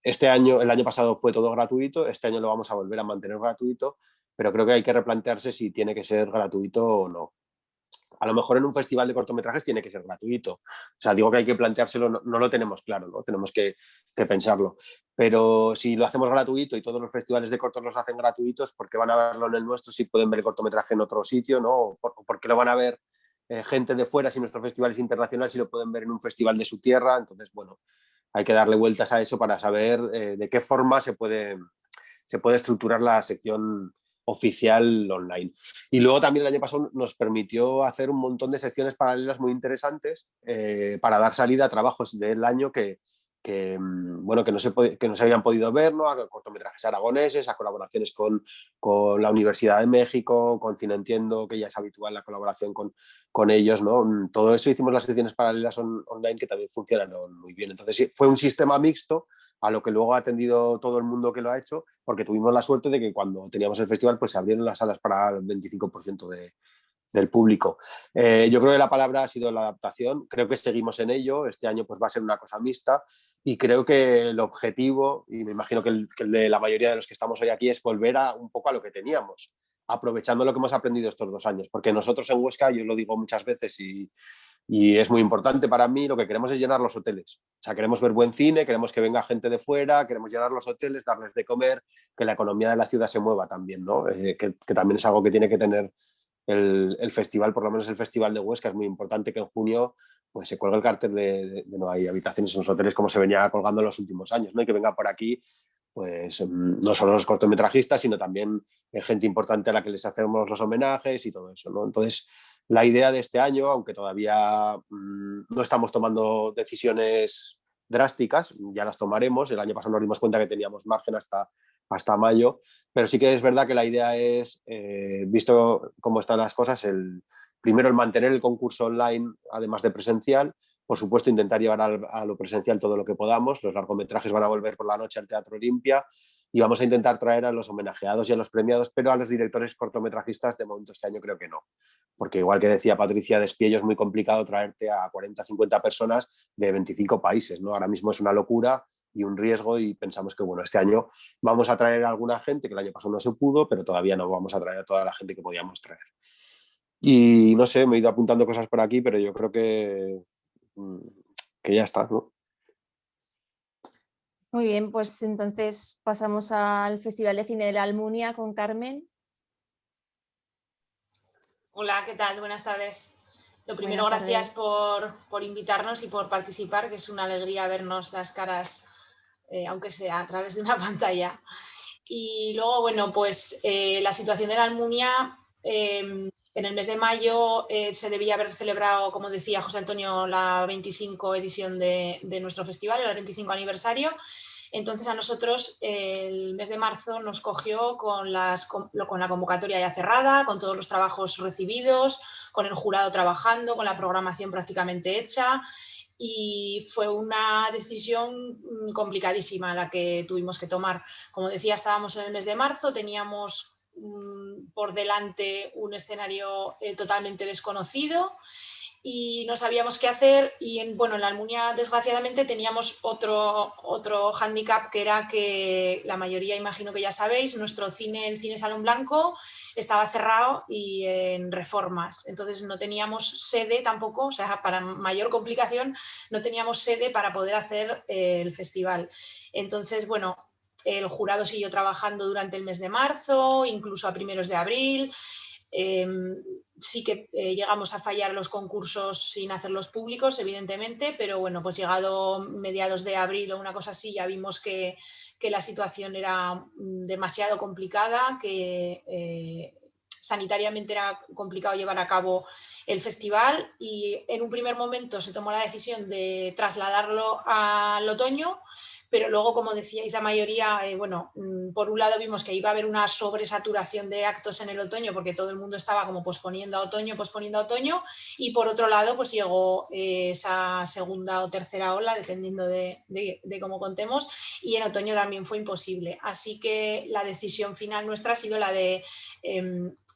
este año, el año pasado fue todo gratuito, este año lo vamos a volver a mantener gratuito, pero creo que hay que replantearse si tiene que ser gratuito o no. A lo mejor en un festival de cortometrajes tiene que ser gratuito. O sea, digo que hay que planteárselo, no lo tenemos claro, ¿no? Tenemos que pensarlo. Pero si lo hacemos gratuito y todos los festivales de cortos los hacen gratuitos, ¿por qué van a verlo en el nuestro si pueden ver el cortometraje en otro sitio, ¿no? ¿Por qué lo van a ver gente de fuera si nuestro festival es internacional, si lo pueden ver en un festival de su tierra? Entonces, bueno, hay que darle vueltas a eso para saber de qué forma se puede estructurar la sección oficial online. Y luego también el año pasado nos permitió hacer un montón de secciones paralelas muy interesantes para dar salida a trabajos del año que no se habían podido ver, ¿no? A cortometrajes aragoneses, a colaboraciones con la Universidad de México, con Cine Entiendo, que ya es habitual la colaboración con ellos, ¿no? Todo eso hicimos las secciones paralelas online que también funcionaron muy bien. Entonces sí, fue un sistema mixto a lo que luego ha atendido todo el mundo que lo ha hecho, porque tuvimos la suerte de que cuando teníamos el festival pues se abrieron las salas para el 25% del público. Yo creo que la palabra ha sido la adaptación, creo que seguimos en ello, este año pues va a ser una cosa mixta y creo que el objetivo, y me imagino que el de la mayoría de los que estamos hoy aquí, es volver un poco a lo que teníamos, aprovechando lo que hemos aprendido estos 2 años, porque nosotros en Huesca, yo lo digo muchas veces y es muy importante para mí, lo que queremos es llenar los hoteles. O sea, queremos ver buen cine, queremos que venga gente de fuera, queremos llenar los hoteles, darles de comer, que la economía de la ciudad se mueva también, ¿no? Que también es algo que tiene que tener el festival, por lo menos el Festival de Huesca. Es muy importante que en junio pues, se cuelgue el cartel de no hay habitaciones en los hoteles como se venía colgando en los últimos años, ¿no? Y que venga por aquí pues no solo los cortometrajistas, sino también gente importante a la que les hacemos los homenajes y todo eso, ¿no? Entonces, la idea de este año, aunque todavía no estamos tomando decisiones drásticas, ya las tomaremos. El año pasado nos dimos cuenta que teníamos margen hasta mayo, pero sí que es verdad que la idea es, visto cómo están las cosas, primero el mantener el concurso online, además de presencial. Por supuesto, intentar llevar a lo presencial todo lo que podamos. Los largometrajes van a volver por la noche al Teatro Olimpia y vamos a intentar traer a los homenajeados y a los premiados, pero a los directores cortometrajistas de momento este año creo que no. Porque igual que decía Patricia Despiello, es muy complicado traerte a 40, 50 personas de 25 países, ¿no? Ahora mismo es una locura y un riesgo y pensamos que bueno, este año vamos a traer a alguna gente que el año pasado no se pudo, pero todavía no vamos a traer a toda la gente que podíamos traer. Y no sé, me he ido apuntando cosas por aquí, pero yo creo que ya está, ¿no? Muy bien, pues entonces pasamos al Festival de Cine de la Almunia con Carmen. Hola, ¿qué tal? Buenas tardes. Lo primero, Buenas gracias tardes. por invitarnos y por participar, que es una alegría vernos las caras, aunque sea a través de una pantalla. Y luego, bueno, pues la situación de la Almunia, en el mes de mayo se debía haber celebrado, como decía José Antonio, la 25 edición de nuestro festival, el 25 aniversario. Entonces a nosotros el mes de marzo nos cogió con la convocatoria ya cerrada, con todos los trabajos recibidos, con el jurado trabajando, con la programación prácticamente hecha. Y fue una decisión complicadísima la que tuvimos que tomar. Como decía, estábamos en el mes de marzo, teníamos por delante un escenario totalmente desconocido y no sabíamos qué hacer. Y en la Almunia, desgraciadamente, teníamos otro hándicap, que era que la mayoría, imagino que ya sabéis, nuestro cine, el Cine Salón Blanco, estaba cerrado y en reformas. Entonces no teníamos sede tampoco, o sea, para mayor complicación, no teníamos sede para poder hacer el festival. Entonces, bueno, el jurado siguió trabajando durante el mes de marzo, incluso a primeros de abril. Sí que llegamos a fallar los concursos sin hacerlos públicos, evidentemente, pero bueno, pues llegado mediados de abril o una cosa así, ya vimos que la situación era demasiado complicada, que sanitariamente era complicado llevar a cabo el festival, y en un primer momento se tomó la decisión de trasladarlo al otoño. Pero luego, como decíais la mayoría, por un lado vimos que iba a haber una sobresaturación de actos en el otoño, porque todo el mundo estaba como posponiendo a otoño, y por otro lado pues llegó esa segunda o tercera ola, dependiendo de cómo contemos, y en otoño también fue imposible. Así que la decisión final nuestra ha sido la de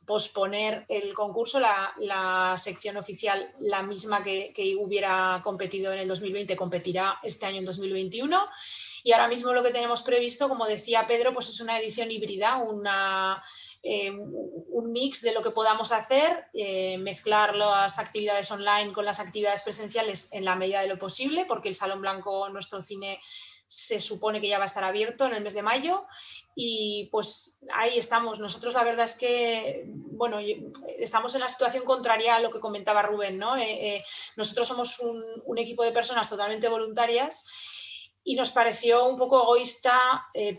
posponer el concurso. La sección oficial, la misma que hubiera competido en el 2020, competirá este año en 2021. Y ahora mismo lo que tenemos previsto, como decía Pedro, pues es una edición híbrida, un mix de lo que podamos hacer, mezclar las actividades online con las actividades presenciales en la medida de lo posible, porque el Salón Blanco, nuestro cine, se supone que ya va a estar abierto en el mes de mayo y pues ahí estamos. Nosotros la verdad es que, bueno, estamos en la situación contraria a lo que comentaba Rubén, ¿no? Nosotros somos un equipo de personas totalmente voluntarias y nos pareció un poco egoísta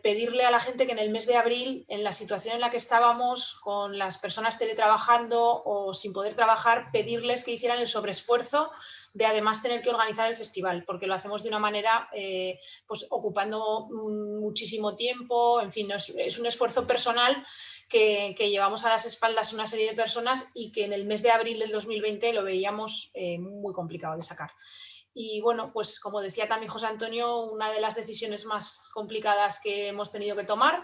pedirle a la gente que en el mes de abril, en la situación en la que estábamos, con las personas teletrabajando o sin poder trabajar, pedirles que hicieran el sobreesfuerzo de además tener que organizar el festival, porque lo hacemos de una manera pues ocupando muchísimo tiempo, en fin, es un esfuerzo personal que llevamos a las espaldas una serie de personas y que en el mes de abril del 2020 lo veíamos muy complicado de sacar. Y bueno, pues como decía también José Antonio, una de las decisiones más complicadas que hemos tenido que tomar,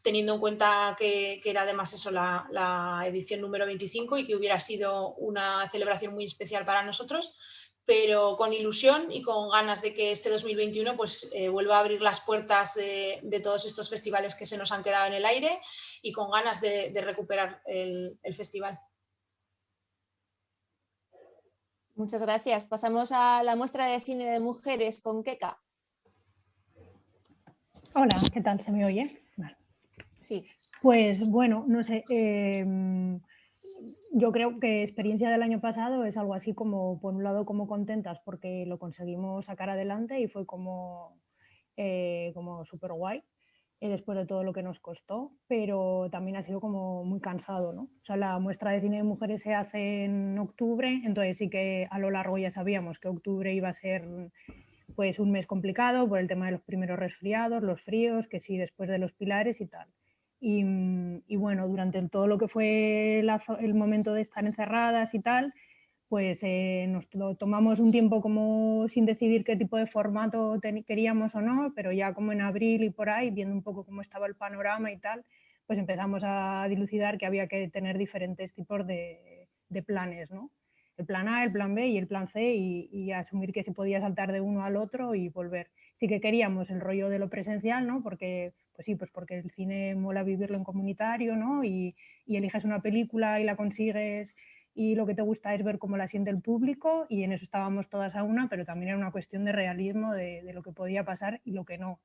teniendo en cuenta que era además eso la edición número 25 y que hubiera sido una celebración muy especial para nosotros, pero con ilusión y con ganas de que este 2021 pues, vuelva a abrir las puertas de todos estos festivales que se nos han quedado en el aire y con ganas de recuperar el festival. Muchas gracias. Pasamos a la muestra de cine de mujeres con Keka. Hola, ¿qué tal? ¿Se me oye? Vale. Sí. Pues bueno, no sé, yo creo que experiencia del año pasado es algo así como, por un lado, como contentas porque lo conseguimos sacar adelante y fue como súper guay después de todo lo que nos costó, pero también ha sido como muy cansado, ¿no? O sea, la muestra de cine de mujeres se hace en octubre, entonces sí que a lo largo ya sabíamos que octubre iba a ser pues un mes complicado por el tema de los primeros resfriados, los fríos, que sí, después de los pilares y tal. Y bueno, durante todo lo que fue el momento de estar encerradas y tal, pues nos lo tomamos un tiempo como sin decidir qué tipo de formato queríamos o no, pero ya como en abril y por ahí, viendo un poco cómo estaba el panorama y tal, pues empezamos a dilucidar que había que tener diferentes tipos de planes, ¿no? El plan A, el plan B y el plan C y asumir que se podía saltar de uno al otro y volver. Sí que queríamos el rollo de lo presencial, ¿no? Porque, pues sí, pues porque el cine mola vivirlo en comunitario, ¿no? Y eliges una película y la consigues y lo que te gusta es ver cómo la siente el público y en eso estábamos todas a una, pero también era una cuestión de realismo de lo que podía pasar y lo que no.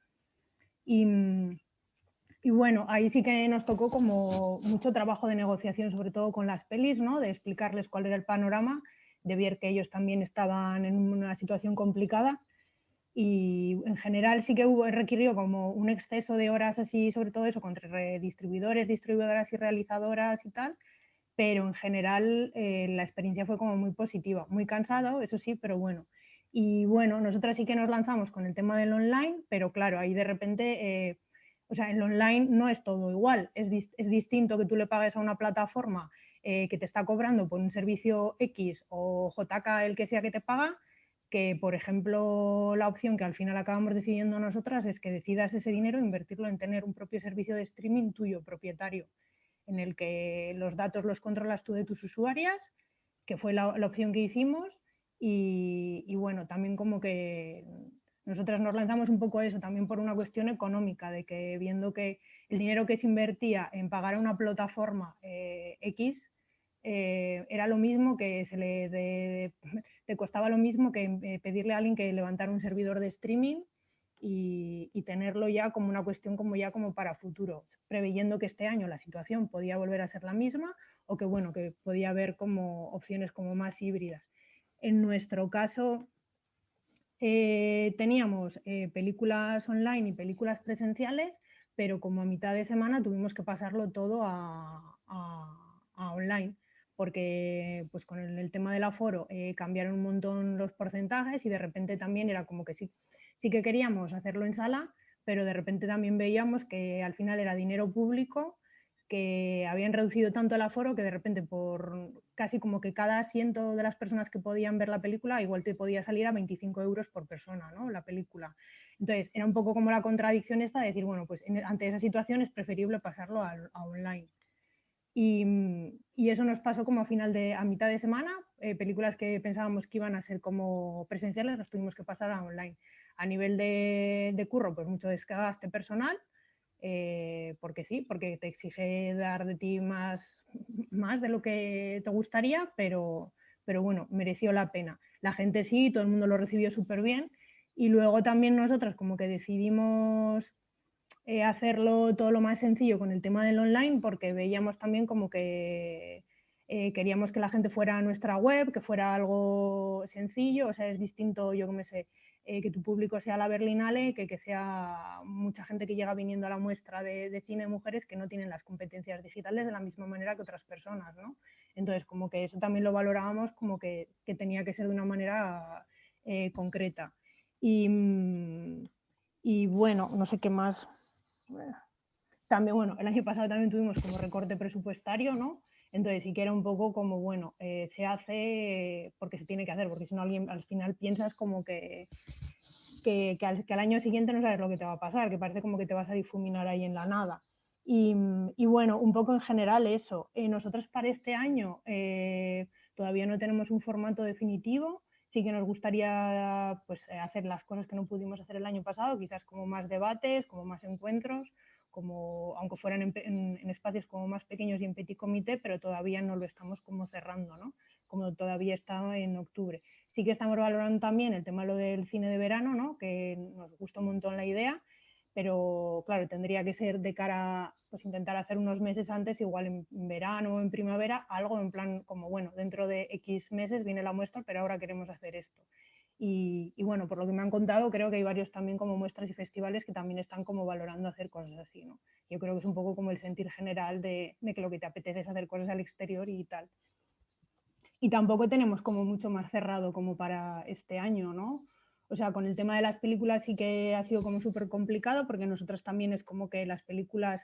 Y bueno, ahí sí que nos tocó como mucho trabajo de negociación, sobre todo con las pelis, ¿no? De explicarles cuál era el panorama, de ver que ellos también estaban en una situación complicada y en general sí que requirió como un exceso de horas así, sobre todo eso, entre distribuidores, distribuidoras y realizadoras y tal, pero en general la experiencia fue como muy positiva, muy cansado, eso sí, pero bueno. Y bueno, nosotras sí que nos lanzamos con el tema del online, pero claro, ahí de repente, o sea, el online no es todo igual, es distinto que tú le pagues a una plataforma que te está cobrando por un servicio X o JK el que sea que te paga, que por ejemplo la opción que al final acabamos decidiendo nosotras es que decidas ese dinero e invertirlo en tener un propio servicio de streaming tuyo, propietario, en el que los datos los controlas tú de tus usuarias, que fue la opción que hicimos y bueno, también como que nosotras nos lanzamos un poco a eso, también por una cuestión económica, de que viendo que el dinero que se invertía en pagar a una plataforma X era lo mismo que te costaba lo mismo que pedirle a alguien que levantara un servidor de streaming y tenerlo ya como una cuestión como para futuro, preveyendo que este año la situación podía volver a ser la misma o que bueno, que podía haber como opciones como más híbridas. En nuestro caso teníamos películas online y películas presenciales, pero como a mitad de semana tuvimos que pasarlo todo a online, porque pues con el tema del aforo cambiaron un montón los porcentajes y de repente también era como que sí que queríamos hacerlo en sala, pero de repente también veíamos que al final era dinero público, que habían reducido tanto el aforo que de repente por casi como que cada asiento de las personas que podían ver la película igual te podía salir a 25 euros por persona, ¿no? La película. Entonces era un poco como la contradicción esta de decir, bueno, pues ante esa situación es preferible pasarlo a online. Y eso nos pasó como a mitad de semana, películas que pensábamos que iban a ser como presenciales las tuvimos que pasar a online. a nivel de curro, pues mucho desgaste personal, porque sí, porque te exige dar de ti más de lo que te gustaría, pero bueno, mereció la pena. La gente sí, todo el mundo lo recibió súper bien, y luego también nosotras como que decidimos hacerlo todo lo más sencillo con el tema del online, porque veíamos también como que queríamos que la gente fuera a nuestra web, que fuera algo sencillo, o sea, es distinto, yo que me sé, que tu público sea la Berlinale, que sea mucha gente que llega viniendo a la muestra de cine de mujeres que no tienen las competencias digitales de la misma manera que otras personas, ¿no? Entonces, como que eso también lo valorábamos como que tenía que ser de una manera concreta. Y bueno, no sé qué más. También, bueno, el año pasado también tuvimos como recorte presupuestario, ¿no? Entonces sí que era un poco como, bueno, se hace porque se tiene que hacer, porque si no alguien al final piensas como que al año siguiente no sabes lo que te va a pasar, que parece como que te vas a difuminar ahí en la nada. Y bueno, un poco en general eso. Nosotros para este año todavía no tenemos un formato definitivo. Sí que nos gustaría pues, hacer las cosas que no pudimos hacer el año pasado, quizás como más debates, como más encuentros, como, aunque fueran en espacios como más pequeños y en petit comité, pero todavía no lo estamos como cerrando, ¿no? Como todavía está en octubre. Sí que estamos valorando también el tema de lo del cine de verano, ¿no? Que nos gusta un montón la idea, pero claro, tendría que ser de cara, pues intentar hacer unos meses antes, igual en verano o en primavera, algo en plan como, bueno, dentro de X meses viene la muestra, pero ahora queremos hacer esto. Y bueno, por lo que me han contado, creo que hay varios también como muestras y festivales que también están como valorando hacer cosas así, ¿no? Yo creo que es un poco como el sentir general de que lo que te apetece es hacer cosas al exterior y tal. Y tampoco tenemos como mucho más cerrado como para este año, ¿no? O sea, con el tema de las películas sí que ha sido como súper complicado, porque nosotros también es como que las películas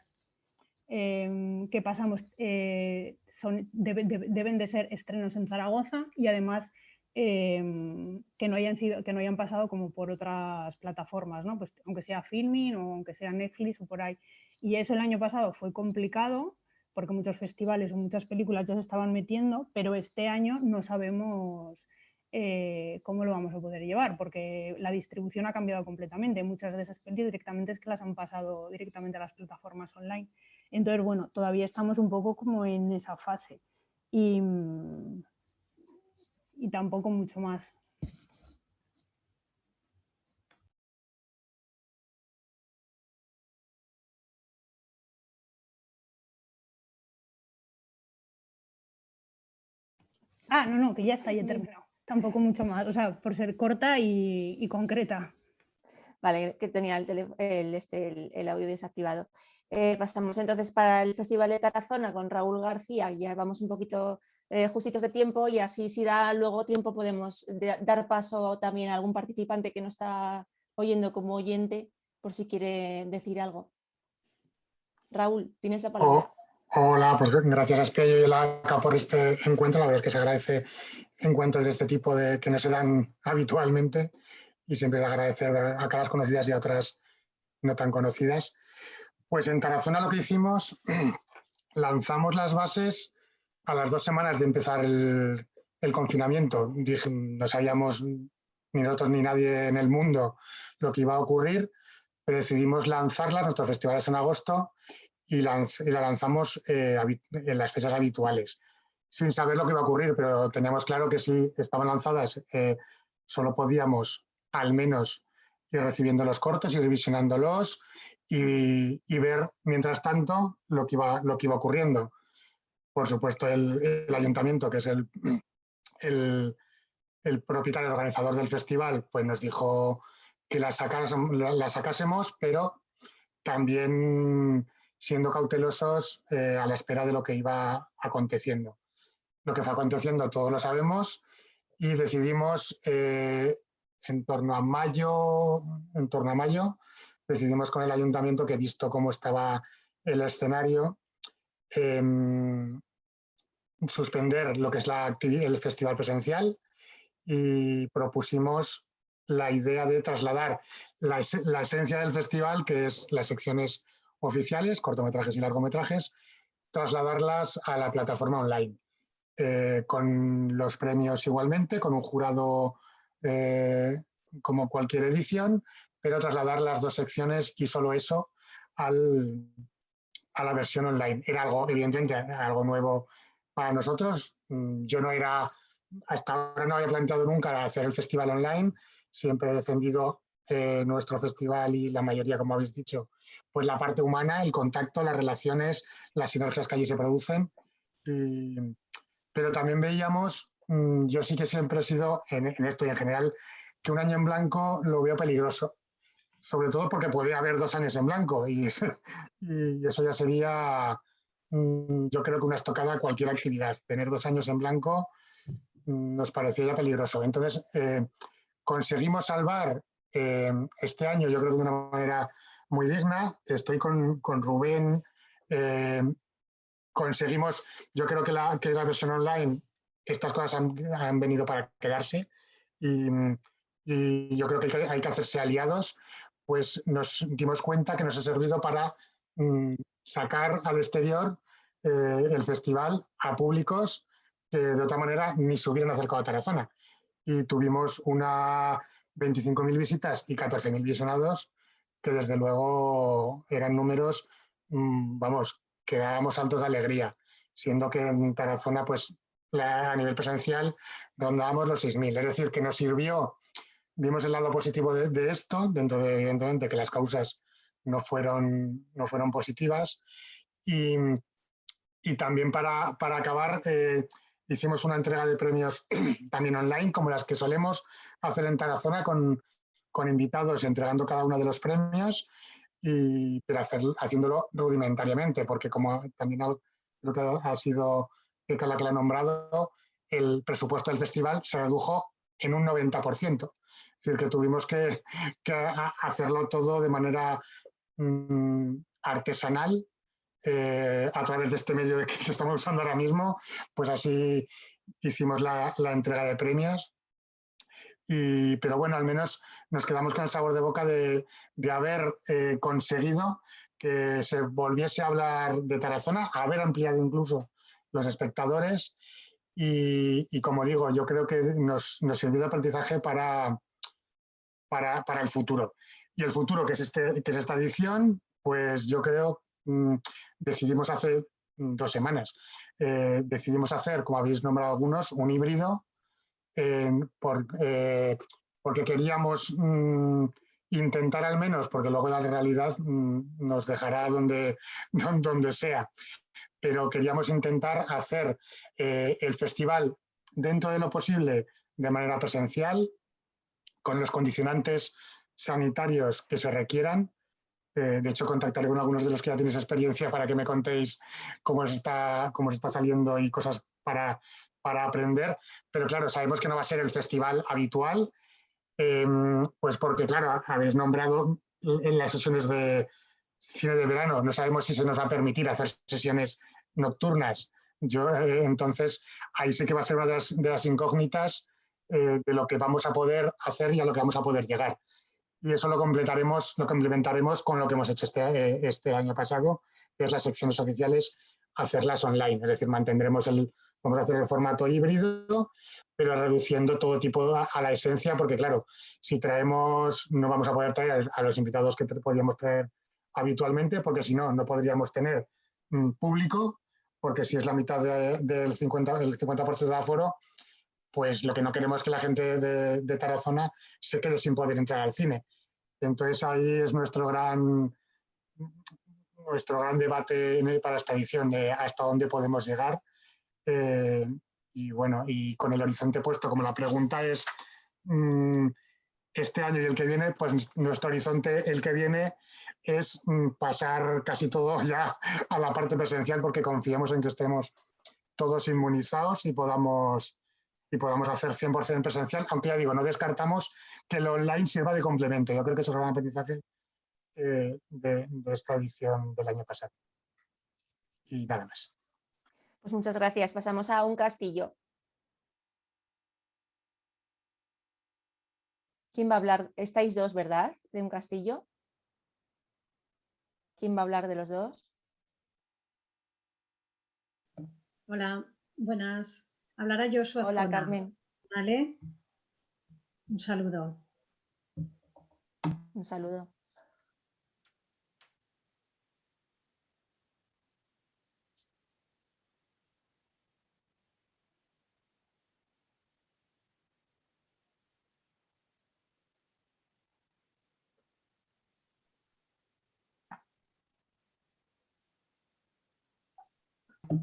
que pasamos deben de ser estrenos en Zaragoza, y además que no hayan pasado como por otras plataformas, ¿no? Pues aunque sea Filmin o aunque sea Netflix o por ahí. Y eso el año pasado fue complicado, porque muchos festivales o muchas películas ya se estaban metiendo, pero este año no sabemos cómo lo vamos a poder llevar, porque la distribución ha cambiado completamente. Muchas de esas películas directamente es que las han pasado directamente a las plataformas online. Entonces, bueno, todavía estamos un poco como en esa fase y tampoco mucho más. Ah, no, que ya está, ya terminado. Tampoco mucho más, o sea, por ser corta y concreta. Vale, que tenía el audio desactivado. Pasamos entonces para el Festival de Tarazona con Raúl García. Ya vamos un poquito justitos de tiempo, y así si da luego tiempo podemos dar paso también a algún participante que nos está oyendo como oyente, por si quiere decir algo. Raúl, tienes la palabra. Hola, pues gracias a Espeyo y a la ACA por este encuentro. La verdad es que se agradece encuentros de este tipo que no se dan habitualmente, y siempre es agradecer a caras conocidas y a otras no tan conocidas. Pues en Tarazona lo que hicimos, lanzamos las bases a las 2 semanas de empezar el confinamiento. No sabíamos ni nosotros ni nadie en el mundo lo que iba a ocurrir, pero decidimos lanzarla. Nuestro festival es en agosto, y la lanzamos en las fechas habituales, sin saber lo que iba a ocurrir, pero teníamos claro que si estaban lanzadas solo podíamos al menos ir recibiendo los cortos y revisionándolos y ver mientras tanto lo que iba ocurriendo. Por supuesto, el ayuntamiento, que es el propietario, el organizador del festival, pues nos dijo que la sacásemos, pero también siendo cautelosos a la espera de lo que iba aconteciendo. Lo que fue aconteciendo todos lo sabemos, y decidimos en torno a mayo, decidimos con el ayuntamiento, que visto cómo estaba el escenario, suspender lo que es el festival presencial, y propusimos la idea de trasladar la esencia del festival, que es las secciones oficiales, cortometrajes y largometrajes, trasladarlas a la plataforma online, con los premios igualmente, con un jurado como cualquier edición, pero trasladar las 2 secciones y solo eso a la versión online. Era algo, evidentemente, algo nuevo para nosotros. Yo hasta ahora no había planteado nunca hacer el festival online. Siempre he defendido nuestro festival y la mayoría, como habéis dicho, pues la parte humana, el contacto, las relaciones, las sinergias que allí se producen. Pero también veíamos, yo sí que siempre he sido, en esto y en general, que un año en blanco lo veo peligroso. Sobre todo porque podría haber 2 años en blanco y eso ya sería, yo creo que una estocada a cualquier actividad. Tener 2 años en blanco nos parecía ya peligroso. Entonces, conseguimos salvar este año, yo creo que de una manera muy digna. Estoy con Rubén. Conseguimos, yo creo que la versión online, estas cosas han venido para quedarse y yo creo que hay que hacerse aliados. Pues nos dimos cuenta que nos ha servido para sacar al exterior el festival a públicos que de otra manera ni se hubieran acercado a Tarazona. Y tuvimos 25.000 visitas y 14.000 visionados, que desde luego eran números, vamos, que dábamos saltos de alegría, siendo que en Tarazona, pues a nivel presencial, rondábamos los 6.000. Es decir, que nos sirvió. Vimos el lado positivo de esto, dentro de, evidentemente, que las causas no fueron positivas. Y también para acabar, hicimos una entrega de premios también online, como las que solemos hacer en Tarazona, con invitados entregando cada uno de los premios, pero haciéndolo rudimentariamente, porque como también creo que ha sido la que lo ha nombrado, el presupuesto del festival se redujo en un 90%. Es decir, que tuvimos que hacerlo todo de manera artesanal a través de este medio que estamos usando ahora mismo. Pues así hicimos la entrega de premios. Pero bueno, al menos nos quedamos con el sabor de boca de haber conseguido que se volviese a hablar de Tarazona, haber ampliado incluso los espectadores y como digo, yo creo que nos sirvió de aprendizaje para el futuro. Y el futuro, que es esta edición, pues yo creo, decidimos hace 2 semanas, decidimos hacer, como habéis nombrado algunos, un híbrido, porque queríamos intentar al menos, porque luego la realidad nos dejará donde sea, pero queríamos intentar hacer el festival dentro de lo posible de manera presencial, con los condicionantes sanitarios que se requieran. De hecho, contactaré con algunos de los que ya tenéis experiencia para que me contéis cómo se está saliendo y cosas para aprender. Pero claro, sabemos que no va a ser el festival habitual, pues porque, claro, habéis nombrado en las sesiones de cine de verano, no sabemos si se nos va a permitir hacer sesiones nocturnas. Entonces, ahí sí que va a ser una de las incógnitas de lo que vamos a poder hacer y a lo que vamos a poder llegar. Y eso lo complementaremos con lo que hemos hecho este año pasado, que es las secciones oficiales, hacerlas online. Es decir, vamos a hacer el formato híbrido, pero reduciendo todo tipo a la esencia, porque claro, si traemos, no vamos a poder traer a los invitados que podíamos traer habitualmente, porque si no, no podríamos tener público, porque si es la mitad del 50% de aforo, pues lo que no queremos es que la gente de Tarazona se quede sin poder entrar al cine. Entonces ahí es nuestro gran debate para esta edición, de hasta dónde podemos llegar. Y bueno, y con el horizonte puesto, como la pregunta es este año y el que viene, pues nuestro horizonte, el que viene, es pasar casi todo ya a la parte presencial, porque confiamos en que estemos todos inmunizados y podamos hacer 100% presencial, aunque ya digo, no descartamos que el online sirva de complemento. Yo creo que es el gran aprendizaje de esta edición del año pasado. Y nada más. Pues muchas gracias. Pasamos a Un Castillo. ¿Quién va a hablar? Estáis 2, ¿verdad? De Un Castillo. ¿Quién va a hablar de los 2? Hola, buenas. Hablará Joshua. Hola, Carmen. ¿Vale? Un saludo. Un saludo.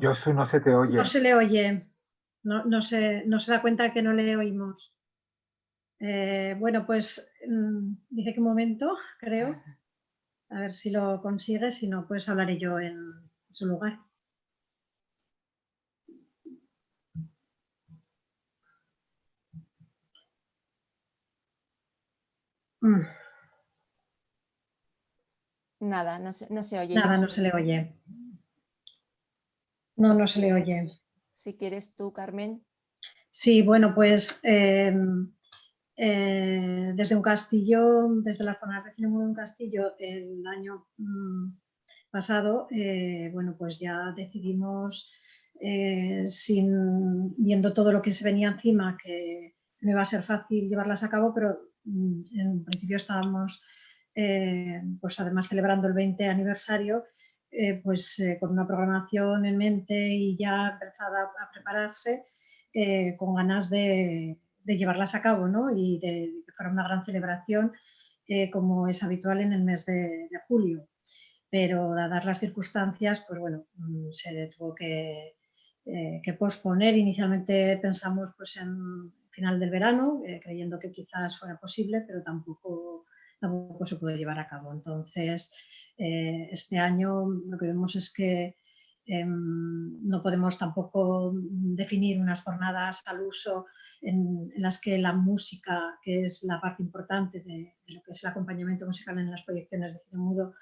Josu, no se te oye. No se le oye, no se da cuenta de que no le oímos. Bueno, pues dice que un momento, creo. A ver si lo consigue, si no, pues hablaré yo en su lugar. Nada, no se oye. Nada, Josu. no se le oye. No, no se le oye. Si quieres tú, Carmen. Sí, bueno, pues desde un castillo, desde las zonas de Cinemudo de un Castillo, el año pasado, bueno, pues ya decidimos, viendo todo lo que se venía encima, que no iba a ser fácil llevarlas a cabo, pero en principio estábamos, pues además celebrando el 20 aniversario, con una programación en mente y ya empezada a prepararse, con ganas de llevarlas a cabo, ¿no? Y de que fuera una gran celebración, como es habitual en el mes de julio. Pero dadas las circunstancias, pues bueno, se tuvo que posponer. Inicialmente pensamos pues en final del verano, creyendo que quizás fuera posible, pero tampoco se puede llevar a cabo. Entonces, este año lo que vemos es que no podemos tampoco definir unas jornadas al uso en las que la música, que es la parte importante de lo que es el acompañamiento musical en las proyecciones de cine mudo,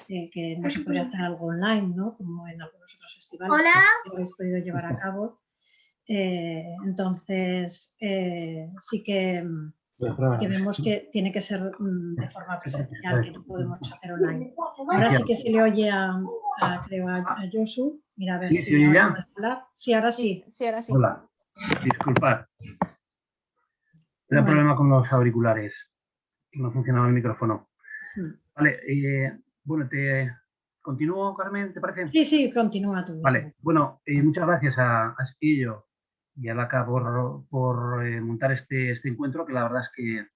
que no se puede hacer algo online, ¿no? Como en algunos otros festivales. Hola. Que habéis podido llevar a cabo. Entonces, sí que vemos que tiene que ser de forma presencial, que no podemos hacer online. Ahora sí que se le oye creo a Josu. Mira, a ver ¿Sí, si ahora ya? puede hablar. Sí, ahora sí. Sí, ahora sí. Hola, disculpad. Tengo problema con los auriculares. No funcionaba el micrófono. Vale, bueno, ¿continúo, Carmen? ¿Te parece? Sí, sí, continúa tú. Vale, bueno, muchas gracias a Espillo y a Laca por montar este encuentro, que la verdad es que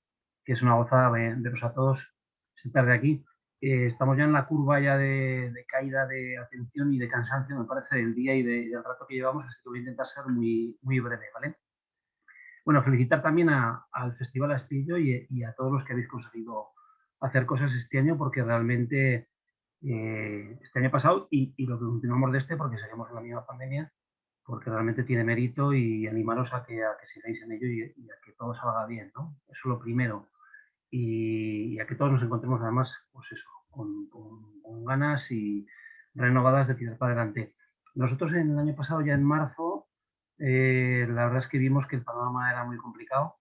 es una gozada veros a todos sentar de aquí. Estamos ya en la curva ya de caída de atención y de cansancio, me parece, del día y del rato que llevamos, así que voy a intentar ser muy, muy breve, ¿vale? Bueno, felicitar también al Festival Espillo y a todos los que habéis conseguido hacer cosas este año, porque realmente este año pasado y lo que continuamos de porque seguimos en la misma pandemia, porque realmente tiene mérito y animaros a que sigáis en ello y a que todo salga bien, ¿no? Eso es lo primero. Y a que todos nos encontremos además, pues eso, con ganas y renovadas de tirar para adelante. Nosotros en el año pasado, ya en marzo, la verdad es que vimos que el panorama era muy complicado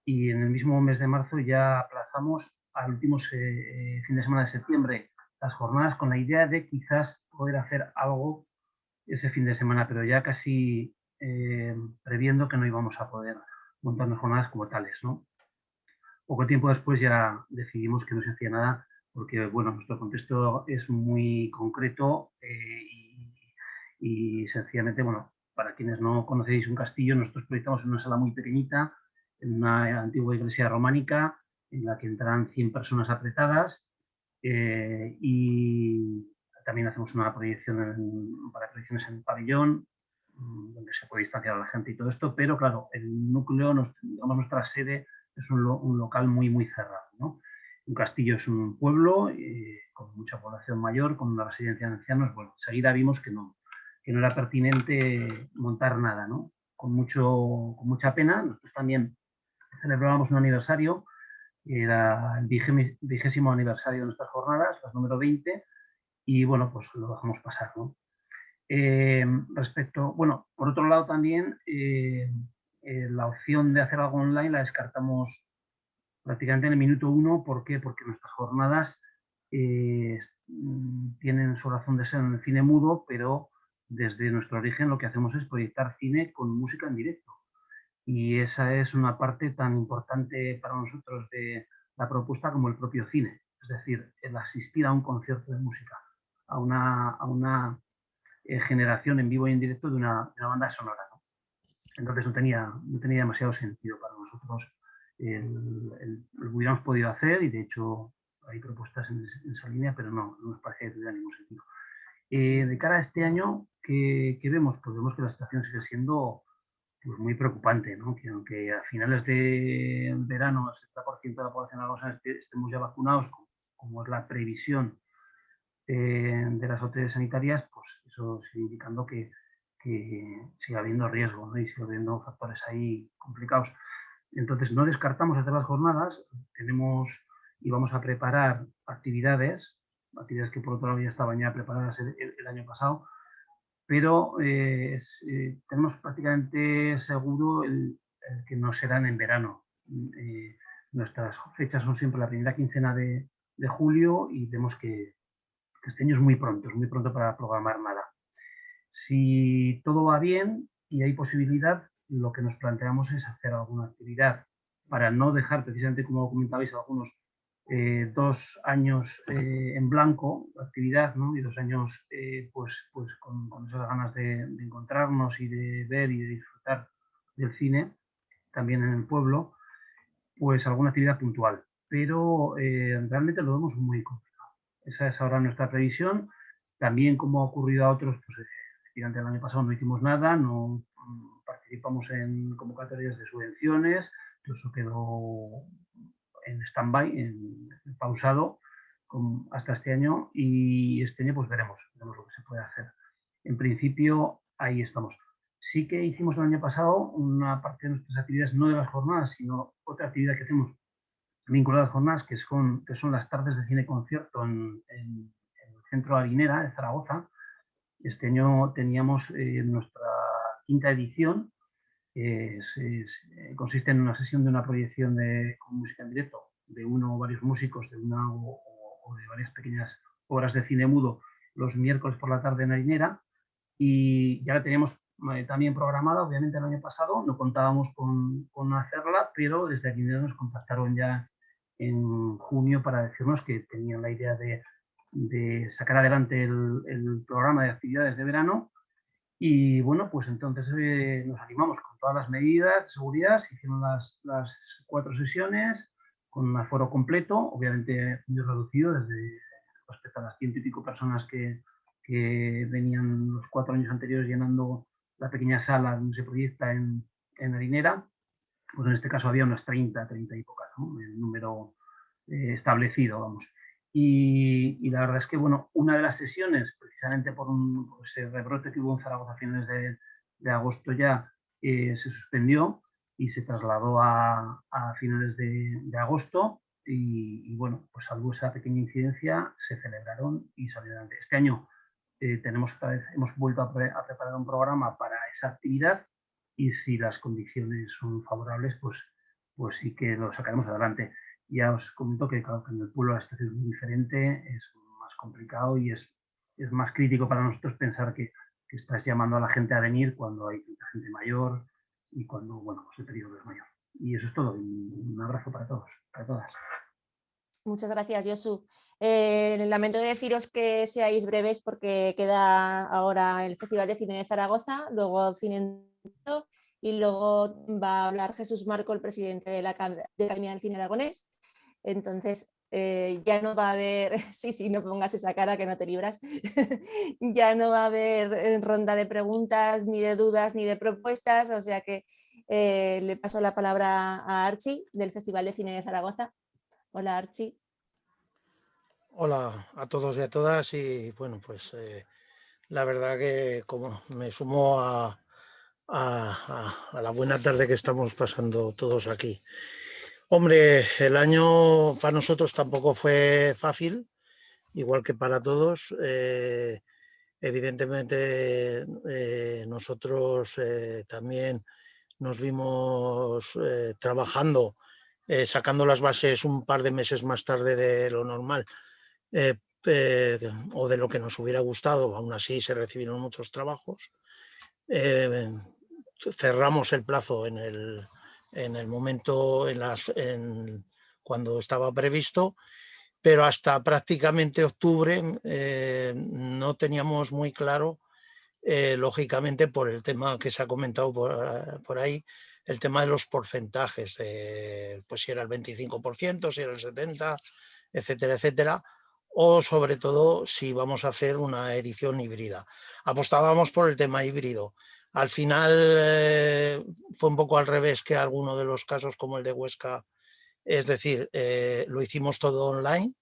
y en el mismo mes de marzo ya aplazamos al último fin de semana de septiembre las jornadas con la idea de quizás poder hacer algo ese fin de semana, pero ya casi previendo que no íbamos a poder montar las jornadas como tales, ¿no? Poco tiempo después ya decidimos que no se hacía nada porque, bueno, nuestro contexto es muy concreto y sencillamente, bueno, para quienes no conocéis un castillo, nosotros proyectamos en una sala muy pequeñita, en una antigua iglesia románica, en la que entrarán 100 personas apretadas y también hacemos una proyección para proyecciones en el pabellón, donde se puede distanciar a la gente y todo esto, pero claro, el núcleo, digamos, nuestra sede es un local muy, muy cerrado, ¿no? Un castillo es un pueblo con mucha población mayor, con una residencia de ancianos. Bueno, enseguida vimos que no era pertinente montar nada, ¿no? Con mucha pena. Nosotros también celebrábamos un aniversario, era el 20º aniversario de nuestras jornadas, las número 20, y bueno, pues lo dejamos pasar, ¿no? Bueno, por otro lado también la opción de hacer algo online la descartamos prácticamente en el minuto 1. ¿Por qué? Porque nuestras jornadas tienen su razón de ser en el cine mudo, pero desde nuestro origen lo que hacemos es proyectar cine con música en directo. Y esa es una parte tan importante para nosotros de la propuesta como el propio cine, es decir, el asistir a un concierto de música, a una generación en vivo y en directo de una banda sonora, ¿no? Entonces no tenía demasiado sentido para nosotros lo hubiéramos podido hacer, y de hecho hay propuestas en esa línea, pero no nos parecía que tuviera ningún sentido. De cara a este año, ¿qué vemos? Pues vemos que la situación sigue siendo pues, muy preocupante, ¿no? Que aunque a finales de verano el 70% de la población aragónica estemos ya vacunados, como es la previsión de las autoridades sanitarias, pues eso sigue indicando que sigue habiendo riesgo, ¿no? Y sigue habiendo factores ahí complicados. Entonces no descartamos hacer las jornadas, tenemos y vamos a preparar actividades que por otro lado ya estaban ya preparadas el año pasado, pero tenemos prácticamente seguro el que no serán en verano. Nuestras fechas son siempre la primera quincena de julio, y vemos que este año es muy pronto para programar nada. Si todo va bien y hay posibilidad, lo que nos planteamos es hacer alguna actividad para no dejar, precisamente como comentabais algunos, 2 años en blanco de actividad, ¿no? Y 2 años pues con esas ganas de encontrarnos y de ver y de disfrutar del cine, también en el pueblo, pues alguna actividad puntual. Pero realmente lo vemos muy complicado. Esa es ahora nuestra previsión. También, como ha ocurrido a otros, pues efectivamente el año pasado no hicimos nada, no participamos en convocatorias de subvenciones, todo eso quedó en stand-by, pausado hasta este año, y este año pues veremos lo que se puede hacer. En principio ahí estamos. Sí que hicimos el año pasado una parte de nuestras actividades, no de las jornadas, sino otra actividad que hacemos vinculada a las jornadas, que son las tardes de cine concierto en el Centro Harinera de Zaragoza. Este año teníamos nuestra 5ª edición. Consiste en una sesión de una proyección con música en directo de uno o varios músicos, de una o de varias pequeñas obras de cine mudo, los miércoles por la tarde en Harinera, y ya la teníamos también programada. Obviamente el año pasado no contábamos con hacerla, pero desde Harinera nos contactaron ya en junio para decirnos que tenían la idea de sacar adelante el programa de actividades de verano. Y bueno, pues entonces nos animamos con todas las medidas de seguridad. Se hicieron las 4 sesiones con un aforo completo, obviamente muy reducido respecto a las 100 y pico personas que venían los 4 años anteriores llenando la pequeña sala donde se proyecta en Harinera. Pues en este caso había unas 30 y pocas, ¿no? El número establecido, vamos. Y la verdad es que, bueno, una de las sesiones, precisamente por ese rebrote que hubo en Zaragoza a finales de agosto ya, se suspendió y se trasladó a finales de agosto, y bueno, pues salvo esa pequeña incidencia, se celebraron y salieron adelante. Este año hemos vuelto a preparar un programa para esa actividad, y si las condiciones son favorables, pues sí que lo sacaremos adelante. Ya os comento que, claro, que en el pueblo la situación es muy diferente, es más complicado y es más crítico para nosotros pensar que estás llamando a la gente a venir cuando hay gente mayor y cuando, bueno, pues el peligro es mayor. Y eso es todo. Un abrazo para todos, para todas. Muchas gracias, Josu. Lamento deciros que seáis breves porque queda ahora el Festival de Cine de Zaragoza, luego Cine en Directo, y luego va a hablar Jesús Marco, el presidente de la Academia del Cine Aragonés. Entonces, ya no va a haber, sí, no pongas esa cara que no te libras, ya no va a haber ronda de preguntas, ni de dudas, ni de propuestas, o sea que le paso la palabra a Archi, del Festival de Cine de Zaragoza. Hola, Archi. Hola a todos y a todas, y bueno, pues la verdad que como me sumo a la buena tarde que estamos pasando todos aquí. Hombre, el año para nosotros tampoco fue fácil, igual que para todos. Evidentemente nosotros también nos vimos trabajando, sacando las bases un par de meses más tarde de lo normal, o de lo que nos hubiera gustado. Aún así se recibieron muchos trabajos. Cerramos el plazo en el momento, cuando estaba previsto, pero hasta prácticamente octubre no teníamos muy claro, lógicamente por el tema que se ha comentado por ahí, el tema de los porcentajes, pues si era el 25%, si era el 70%, etcétera, etcétera, o sobre todo si vamos a hacer una edición híbrida. Apostábamos por el tema híbrido. Al final fue un poco al revés que alguno de los casos como el de Huesca, es decir, lo hicimos todo online,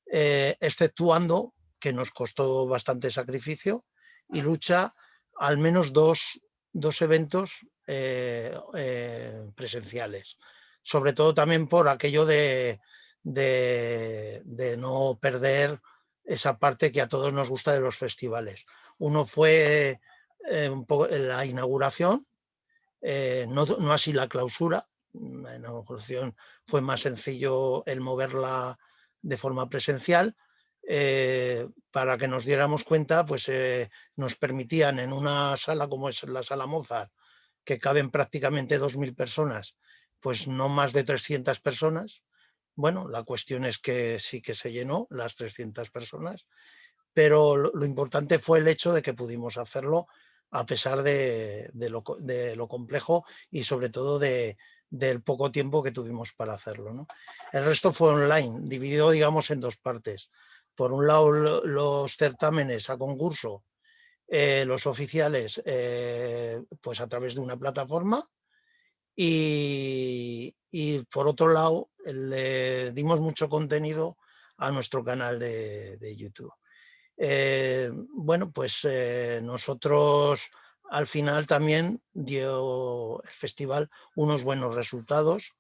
exceptuando que nos costó bastante sacrificio y lucha al menos dos eventos presenciales, sobre todo también por aquello de no perder esa parte que a todos nos gusta de los festivales. Uno fue un poco la inauguración, no así la clausura. La inauguración fue más sencillo el moverla de forma presencial. Para que nos diéramos cuenta, pues nos permitían en una sala como es la Sala Mozart, que caben prácticamente 2.000 personas, pues no más de 300 personas. Bueno, la cuestión es que sí que se llenó las 300 personas, pero lo importante fue el hecho de que pudimos hacerlo a pesar de lo complejo y sobre todo del poco tiempo que tuvimos para hacerlo, ¿no? El resto fue online, dividido, digamos, en dos partes. Por un lado, los certámenes a concurso, los oficiales, pues a través de una plataforma, y por otro lado, le dimos mucho contenido a nuestro canal de YouTube. Bueno, pues nosotros al final también dio el festival unos buenos resultados,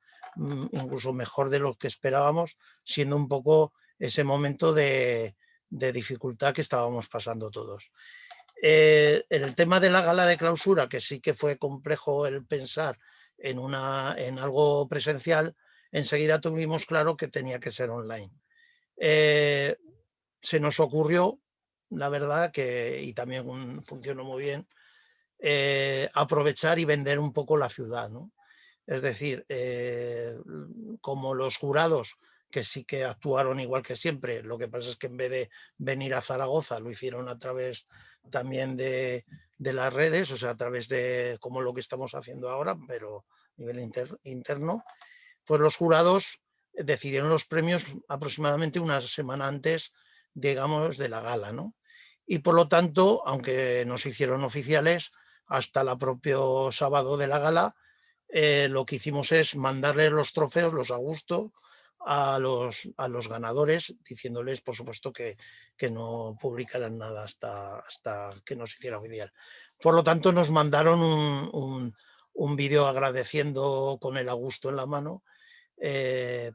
incluso mejor de lo que esperábamos, siendo un poco ese momento de dificultad que estábamos pasando todos. En el tema de la gala de clausura, que sí que fue complejo el pensar en algo presencial, enseguida tuvimos claro que tenía que ser online. Se nos ocurrió, la verdad, y también funcionó muy bien, aprovechar y vender un poco la ciudad, ¿no? Es decir, como los jurados, que sí que actuaron igual que siempre, lo que pasa es que en vez de venir a Zaragoza lo hicieron a través también de las redes, o sea, a través de como lo que estamos haciendo ahora, pero a nivel interno, pues los jurados decidieron los premios aproximadamente una semana antes, digamos, de la gala, ¿no? Y por lo tanto, aunque no se hicieron oficiales, hasta el propio sábado de la gala, lo que hicimos es mandarles los trofeos, los a gusto, a los ganadores, diciéndoles, por supuesto, que no publicaran nada hasta que nos hiciera oficial. Por lo tanto, nos mandaron un vídeo agradeciendo con el a gusto en la mano,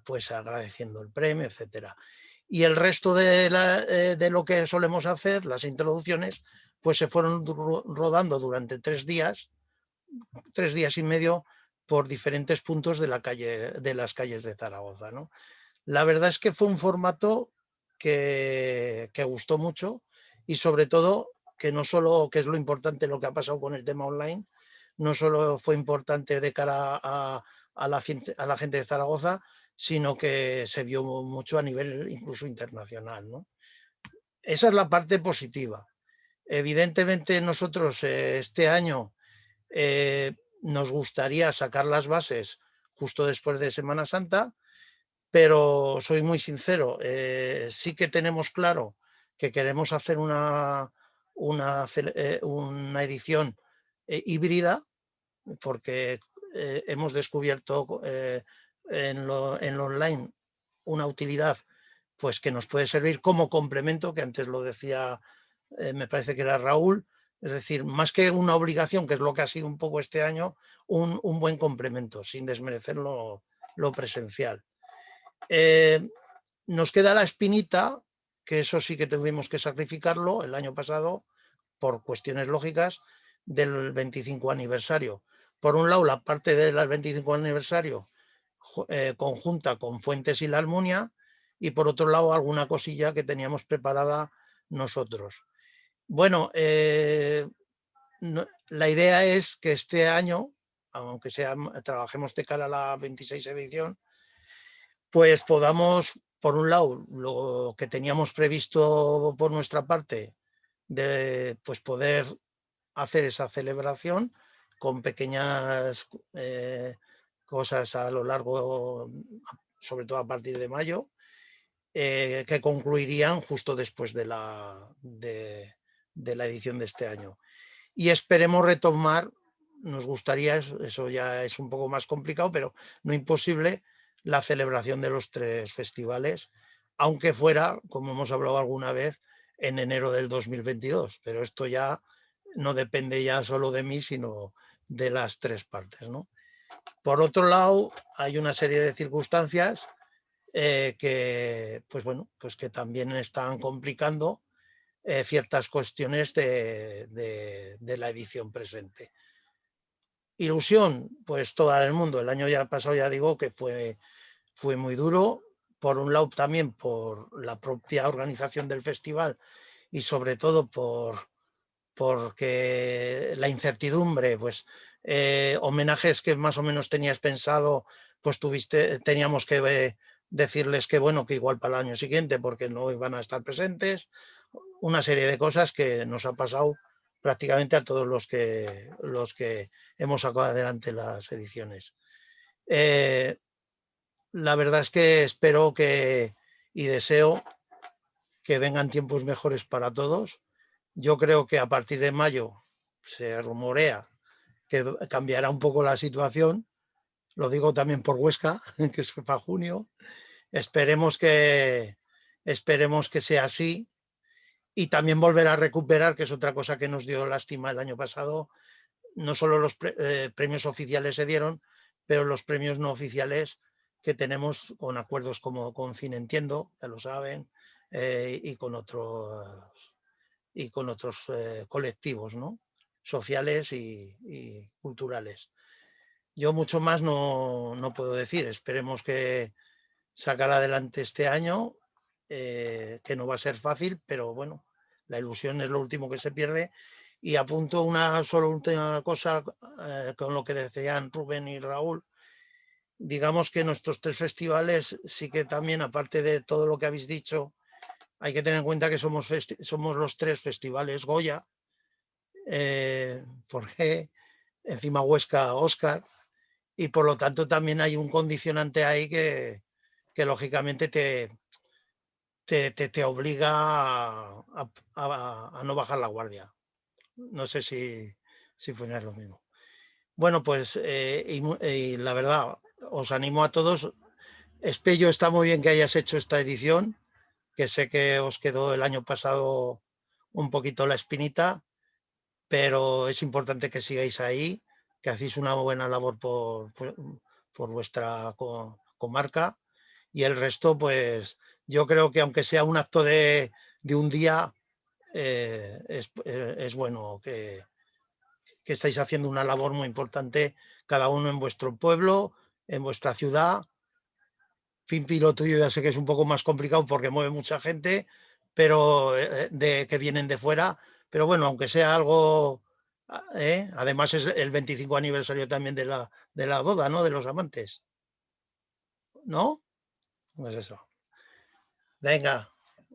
pues agradeciendo el premio, etcétera. Y el resto de lo que solemos hacer, las introducciones, pues se fueron rodando durante 3 días y medio, por diferentes puntos de las calles de Zaragoza, ¿no? La verdad es que fue un formato que gustó mucho, y sobre todo que no solo, que es lo importante lo que ha pasado con el tema online, no solo fue importante de cara a la gente de Zaragoza, sino que se vio mucho a nivel incluso internacional, ¿no? Esa es la parte positiva. Evidentemente nosotros este año nos gustaría sacar las bases justo después de Semana Santa, pero soy muy sincero, sí que tenemos claro que queremos hacer una edición híbrida, porque hemos descubierto en lo online una utilidad, pues que nos puede servir como complemento, que antes lo decía, me parece que era Raúl, es decir, más que una obligación, que es lo que ha sido un poco este año, un buen complemento, sin desmerecer lo presencial. Nos queda la espinita, que eso sí que tuvimos que sacrificarlo el año pasado, por cuestiones lógicas, del 25 aniversario. Por un lado, la parte del 25 aniversario conjunta con Fuentes y la Almunia, y por otro lado alguna cosilla que teníamos preparada nosotros. Bueno, la idea es que este año, aunque trabajemos de cara a la 26 edición, pues podamos, por un lado, lo que teníamos previsto por nuestra parte, de pues poder hacer esa celebración con pequeñas cosas a lo largo, sobre todo a partir de mayo, que concluirían justo después de la edición de este año. Y esperemos retomar, nos gustaría, eso ya es un poco más complicado, pero no imposible, la celebración de los 3 festivales, aunque fuera, como hemos hablado alguna vez, en enero del 2022, pero esto ya no depende ya solo de mí, sino de las 3 partes, ¿no? Por otro lado, hay una serie de circunstancias que, pues bueno, pues que también están complicando ciertas cuestiones de la edición presente. Ilusión, pues toda el mundo. El año ya pasado ya digo que fue muy duro, por un lado también por la propia organización del festival y sobre todo porque la incertidumbre, pues homenajes que más o menos tenías pensado, pues teníamos que decirles que bueno, que igual para el año siguiente porque no iban a estar presentes, una serie de cosas que nos ha pasado prácticamente a todos los que hemos sacado adelante las ediciones. La verdad es que espero y deseo que vengan tiempos mejores para todos. Yo creo que a partir de mayo se rumorea que cambiará un poco la situación. Lo digo también por Huesca, que es para junio. Esperemos que sea así y también volver a recuperar, que es otra cosa que nos dio lástima el año pasado. No solo los premios oficiales se dieron, pero los premios no oficiales que tenemos con acuerdos como con Cine Entiendo, ya lo saben, y con otros colectivos, ¿no? Sociales y culturales. Yo mucho más no puedo decir. Esperemos que sacar adelante este año, que no va a ser fácil, pero bueno, la ilusión es lo último que se pierde. Y apunto una solo última cosa con lo que decían Rubén y Raúl. Digamos que nuestros 3 festivales sí que también, aparte de todo lo que habéis dicho, hay que tener en cuenta que somos los 3 festivales Goya, Forge, encima Huesca, Oscar, y por lo tanto también hay un condicionante ahí que lógicamente te obliga a no bajar la guardia. No sé si fuera lo mismo. Bueno, pues y la verdad, os animo a todos. Espello, está muy bien que hayas hecho esta edición, que sé que os quedó el año pasado un poquito la espinita, pero es importante que sigáis ahí, que hacéis una buena labor por vuestra comarca, y el resto, pues yo creo que aunque sea un acto de un día, es bueno que estáis haciendo una labor muy importante, cada uno en vuestro pueblo, en vuestra ciudad. Fimpi, lo tuyo ya sé que es un poco más complicado porque mueve mucha gente, pero que vienen de fuera, pero bueno, aunque sea algo, además es el 25 aniversario también de la boda, ¿no? De los amantes, ¿no? Pues eso. Venga,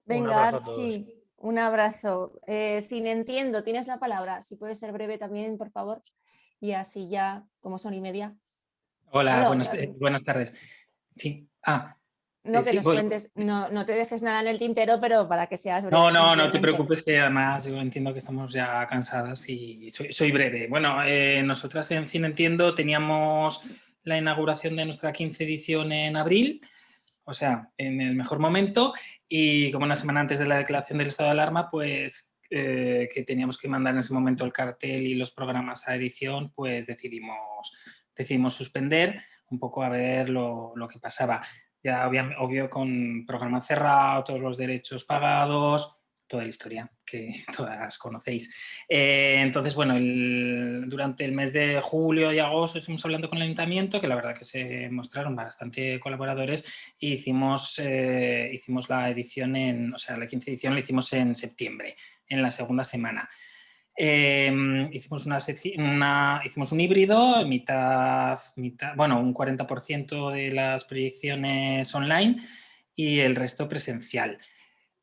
un abrazo a todos. Sí, un abrazo. Cine Entiendo, tienes la palabra, si puedes ser breve también, por favor, y así ya, como son 1:30. Hola, buenas tardes. Sí, no, que sí, nos cuentes, no te dejes nada en el tintero, pero para que seas breve. No te preocupes, que además yo entiendo que estamos ya cansadas y soy breve. Bueno, nosotras en Cine Entiendo teníamos la inauguración de nuestra 15ª edición en abril, o sea, en el mejor momento, y como una semana antes de la declaración del estado de alarma, pues que teníamos que mandar en ese momento el cartel y los programas a edición, pues decidimos suspender un poco a ver lo que pasaba. Ya obvio con programa cerrado, todos los derechos pagados, toda la historia que todas conocéis. Entonces, bueno, durante el mes de julio y agosto estuvimos hablando con el ayuntamiento, que la verdad que se mostraron bastante colaboradores, y hicimos la edición la 15ª edición la hicimos en septiembre, en la segunda semana. Hicimos hicimos un híbrido, bueno, un 40% de las proyecciones online y el resto presencial.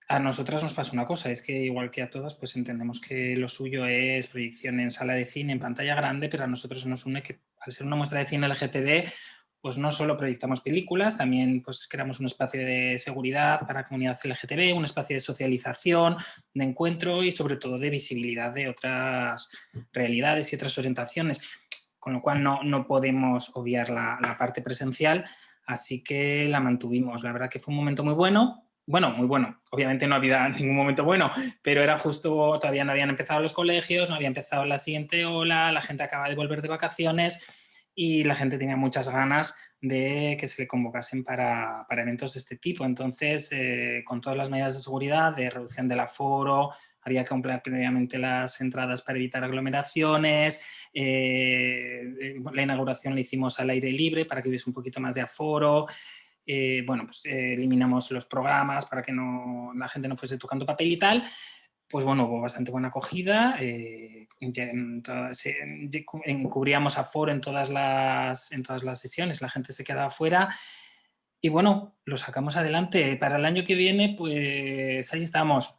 A nosotras nos pasa una cosa, es que igual que a todas, pues entendemos que lo suyo es proyección en sala de cine, en pantalla grande, pero a nosotros nos une que al ser una muestra de cine LGTB, pues no solo proyectamos películas, también pues creamos un espacio de seguridad para la comunidad LGTB, un espacio de socialización, de encuentro y sobre todo de visibilidad de otras realidades y otras orientaciones, con lo cual no podemos obviar la parte presencial, así que la mantuvimos. La verdad que fue un momento muy bueno. Bueno, muy bueno. Obviamente no había ningún momento bueno, pero era justo, todavía no habían empezado los colegios, no había empezado la siguiente ola, la gente acaba de volver de vacaciones y la gente tenía muchas ganas de que se le convocasen para eventos de este tipo. Entonces, con todas las medidas de seguridad, de reducción del aforo, había que comprar previamente las entradas para evitar aglomeraciones, la inauguración la hicimos al aire libre para que hubiese un poquito más de aforo. Bueno, pues eliminamos los programas para que la gente no fuese tocando papel y tal. Pues bueno, hubo bastante buena acogida, cubríamos aforo en todas las sesiones, la gente se quedaba fuera y bueno, lo sacamos adelante. Para el año que viene, pues ahí estamos.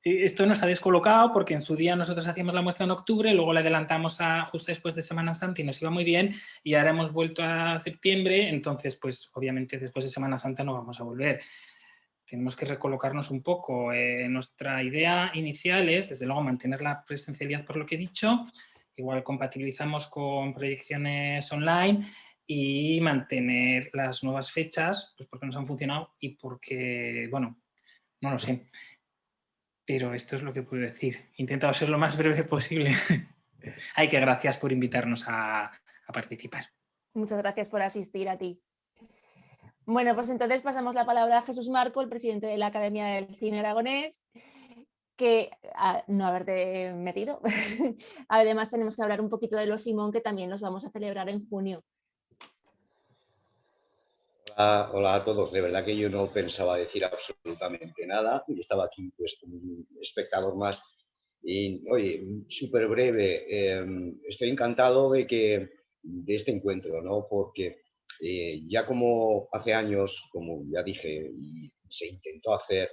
Esto nos ha descolocado porque en su día nosotros hacíamos la muestra en octubre, luego la adelantamos justo después de Semana Santa y nos iba muy bien y ahora hemos vuelto a septiembre, entonces pues obviamente después de Semana Santa no vamos a volver. Tenemos que recolocarnos un poco. Nuestra idea inicial es, desde luego, mantener la presencialidad por lo que he dicho, igual compatibilizamos con proyecciones online y mantener las nuevas fechas, pues porque nos han funcionado y porque, bueno, no lo sé. Pero esto es lo que puedo decir. He intentado ser lo más breve posible. Ay, que gracias por invitarnos a participar. Muchas gracias por asistir a ti. Bueno, pues entonces pasamos la palabra a Jesús Marco, el presidente de la Academia del Cine Aragonés, que no haberte metido. Además tenemos que hablar un poquito de Los Simón, que también los vamos a celebrar en junio. Hola a todos, de verdad que yo no pensaba decir absolutamente nada, yo estaba aquí pues como un espectador más y oye, súper breve, estoy encantado de este encuentro, ¿no? Porque ya como hace años, como ya dije, y se intentó hacer,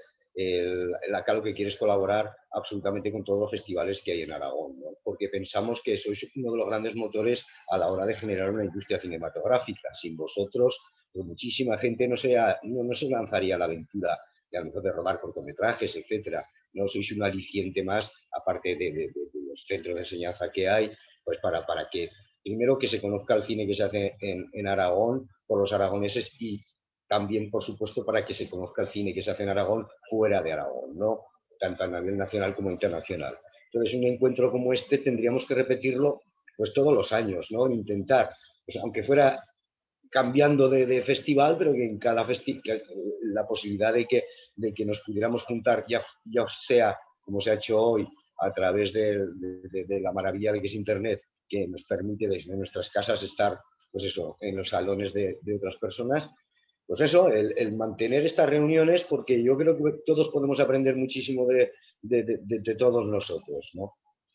la CALO que quiere es colaborar absolutamente con todos los festivales que hay en Aragón, ¿no? Porque pensamos que sois uno de los grandes motores a la hora de generar una industria cinematográfica. Sin vosotros, pues muchísima gente no se lanzaría a la aventura de, a lo mejor, de rodar cortometrajes, etcétera. No sois un aliciente más, aparte de los centros de enseñanza que hay, pues para que, primero, que se conozca el cine que se hace en Aragón por los aragoneses y también, por supuesto, para que se conozca el cine que se hace en Aragón fuera de Aragón, ¿no? Tanto a nivel nacional como internacional. Entonces, un encuentro como este tendríamos que repetirlo pues todos los años, ¿no? Intentar, pues, aunque fuera cambiando de festival, pero que en cada festival la posibilidad de que nos pudiéramos juntar, ya sea como se ha hecho hoy, a través de la maravilla de que es Internet, que nos permite desde nuestras casas estar, pues eso, en los salones de otras personas. Pues eso, el mantener estas reuniones, porque yo creo que todos podemos aprender muchísimo de todos nosotros, ¿no?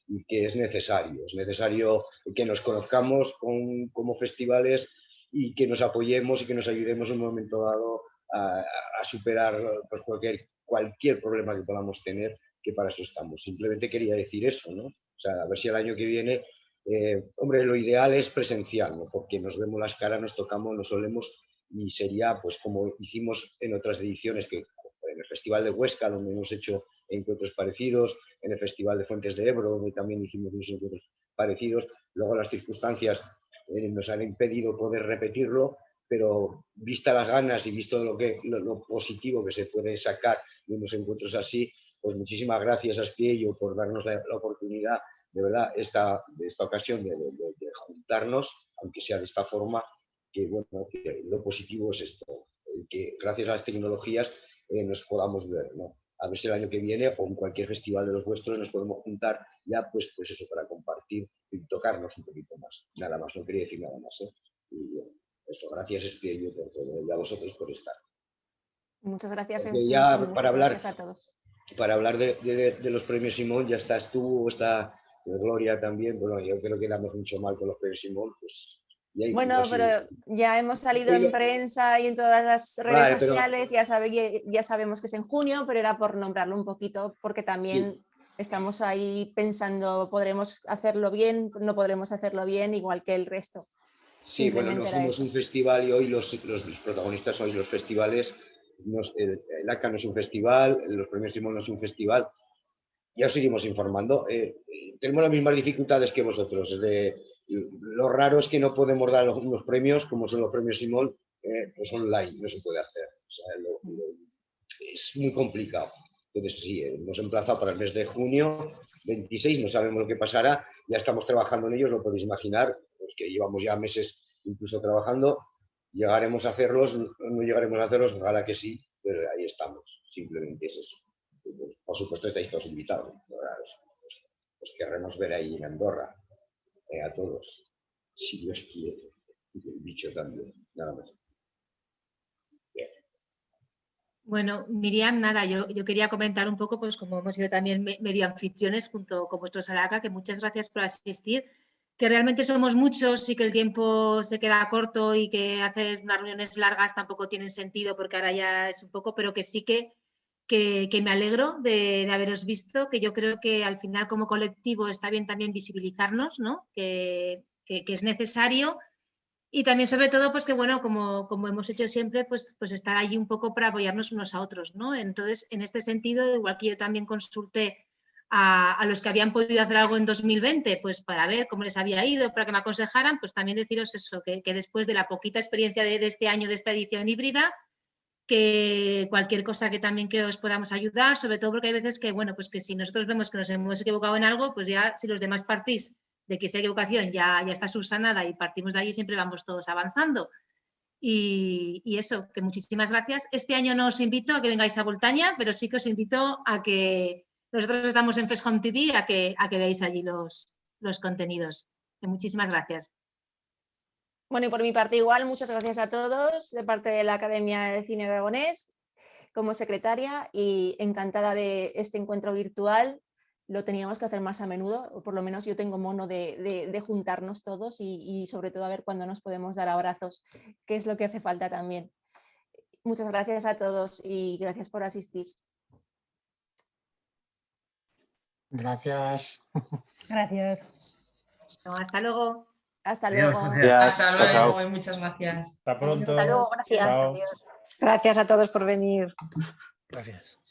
Y que es necesario que nos conozcamos como festivales y que nos apoyemos y que nos ayudemos en un momento dado a superar pues, cualquier problema que podamos tener, que para eso estamos. Simplemente quería decir eso, ¿no? O sea, a ver si el año que viene, hombre, lo ideal es presencial, ¿no? Porque nos vemos las caras, nos tocamos, nos olemos y sería pues como hicimos en otras ediciones, que en el Festival de Huesca, donde hemos hecho encuentros parecidos, en el Festival de Fuentes de Ebro, donde también hicimos unos encuentros parecidos. Luego las circunstancias nos han impedido poder repetirlo, pero vista las ganas y visto lo positivo que se puede sacar de unos encuentros así, pues muchísimas gracias a Aspiello por darnos la oportunidad, de verdad, de esta ocasión de juntarnos, aunque sea de esta forma, que bueno, que lo positivo es esto, que gracias a las tecnologías nos podamos ver, ¿no? A ver si el año que viene o en cualquier festival de los vuestros nos podemos juntar ya pues eso, para compartir y tocarnos un poquito más. Nada más, no quería decir nada más, ¿eh? Y bueno, eso, gracias Espiello por todo y a vosotros por estar. Muchas gracias, Jesús, ya muchas gracias a todos. Para hablar de los premios Simón ya estás tú, está Gloria también, bueno, yo creo que éramos mucho mal con los premios Simón, pues... Bueno, pero ya hemos salido en prensa y en todas las redes sociales, ya sabemos que es en junio, pero era por nombrarlo un poquito, porque también estamos ahí pensando, ¿podremos hacerlo bien? ¿No podremos hacerlo bien? Igual que el resto. Sí, bueno, no somos un festival y hoy los protagonistas, hoy los festivales, el ACA no es un festival, los premios Simón no es un festival, ya os seguimos informando. Tenemos las mismas dificultades que vosotros. Lo raro es que no podemos dar unos premios, como son los premios Simón, pues online, no se puede hacer. O sea, es muy complicado. Entonces, sí, hemos emplazado para el mes de junio 26, no sabemos lo que pasará, ya estamos trabajando en ellos, lo podéis imaginar, pues que llevamos ya meses incluso trabajando, llegaremos a hacerlos, no llegaremos a hacerlos, ojalá que sí, pero ahí estamos, simplemente es eso. Por supuesto estáis todos invitados, os querremos ver ahí en Andorra, a todos, si Dios quiere, y el bicho también, nada más. Bien. Bueno, Miriam, nada, yo quería comentar un poco, pues como hemos sido también medio anfitriones junto con vuestros ALACA, que muchas gracias por asistir, que realmente somos muchos y que el tiempo se queda corto y que hacer unas reuniones largas tampoco tienen sentido porque ahora ya es un poco, pero que sí que me alegro de haberos visto, que yo creo que al final como colectivo está bien también visibilizarnos, ¿no? Que es necesario. Y también sobre todo, pues que bueno, como hemos hecho siempre, pues estar allí un poco para apoyarnos unos a otros, ¿no? Entonces, en este sentido, igual que yo también consulté a los que habían podido hacer algo en 2020, pues para ver cómo les había ido, para que me aconsejaran, pues también deciros eso, que después de la poquita experiencia de este año, de esta edición híbrida, que cualquier cosa que también que os podamos ayudar, sobre todo porque hay veces que, bueno, pues que si nosotros vemos que nos hemos equivocado en algo, pues ya si los demás partís de que esa equivocación ya está subsanada y partimos de allí, siempre vamos todos avanzando. Y eso, que muchísimas gracias. Este año no os invito a que vengáis a Voltaña, pero sí que os invito a que nosotros estamos en FestHome TV, a que veáis allí los contenidos. Que muchísimas gracias. Bueno, y por mi parte igual, muchas gracias a todos de parte de la Academia de Cine Aragonés como secretaria y encantada de este encuentro virtual. Lo teníamos que hacer más a menudo, o por lo menos yo tengo mono de juntarnos todos y sobre todo a ver cuándo nos podemos dar abrazos, que es lo que hace falta también. Muchas gracias a todos y gracias por asistir. Gracias. Gracias. No, hasta luego. Hasta luego. Hasta luego y muchas gracias. Hasta pronto. Hasta luego, gracias. Chao. Adiós. Gracias a todos por venir. Gracias.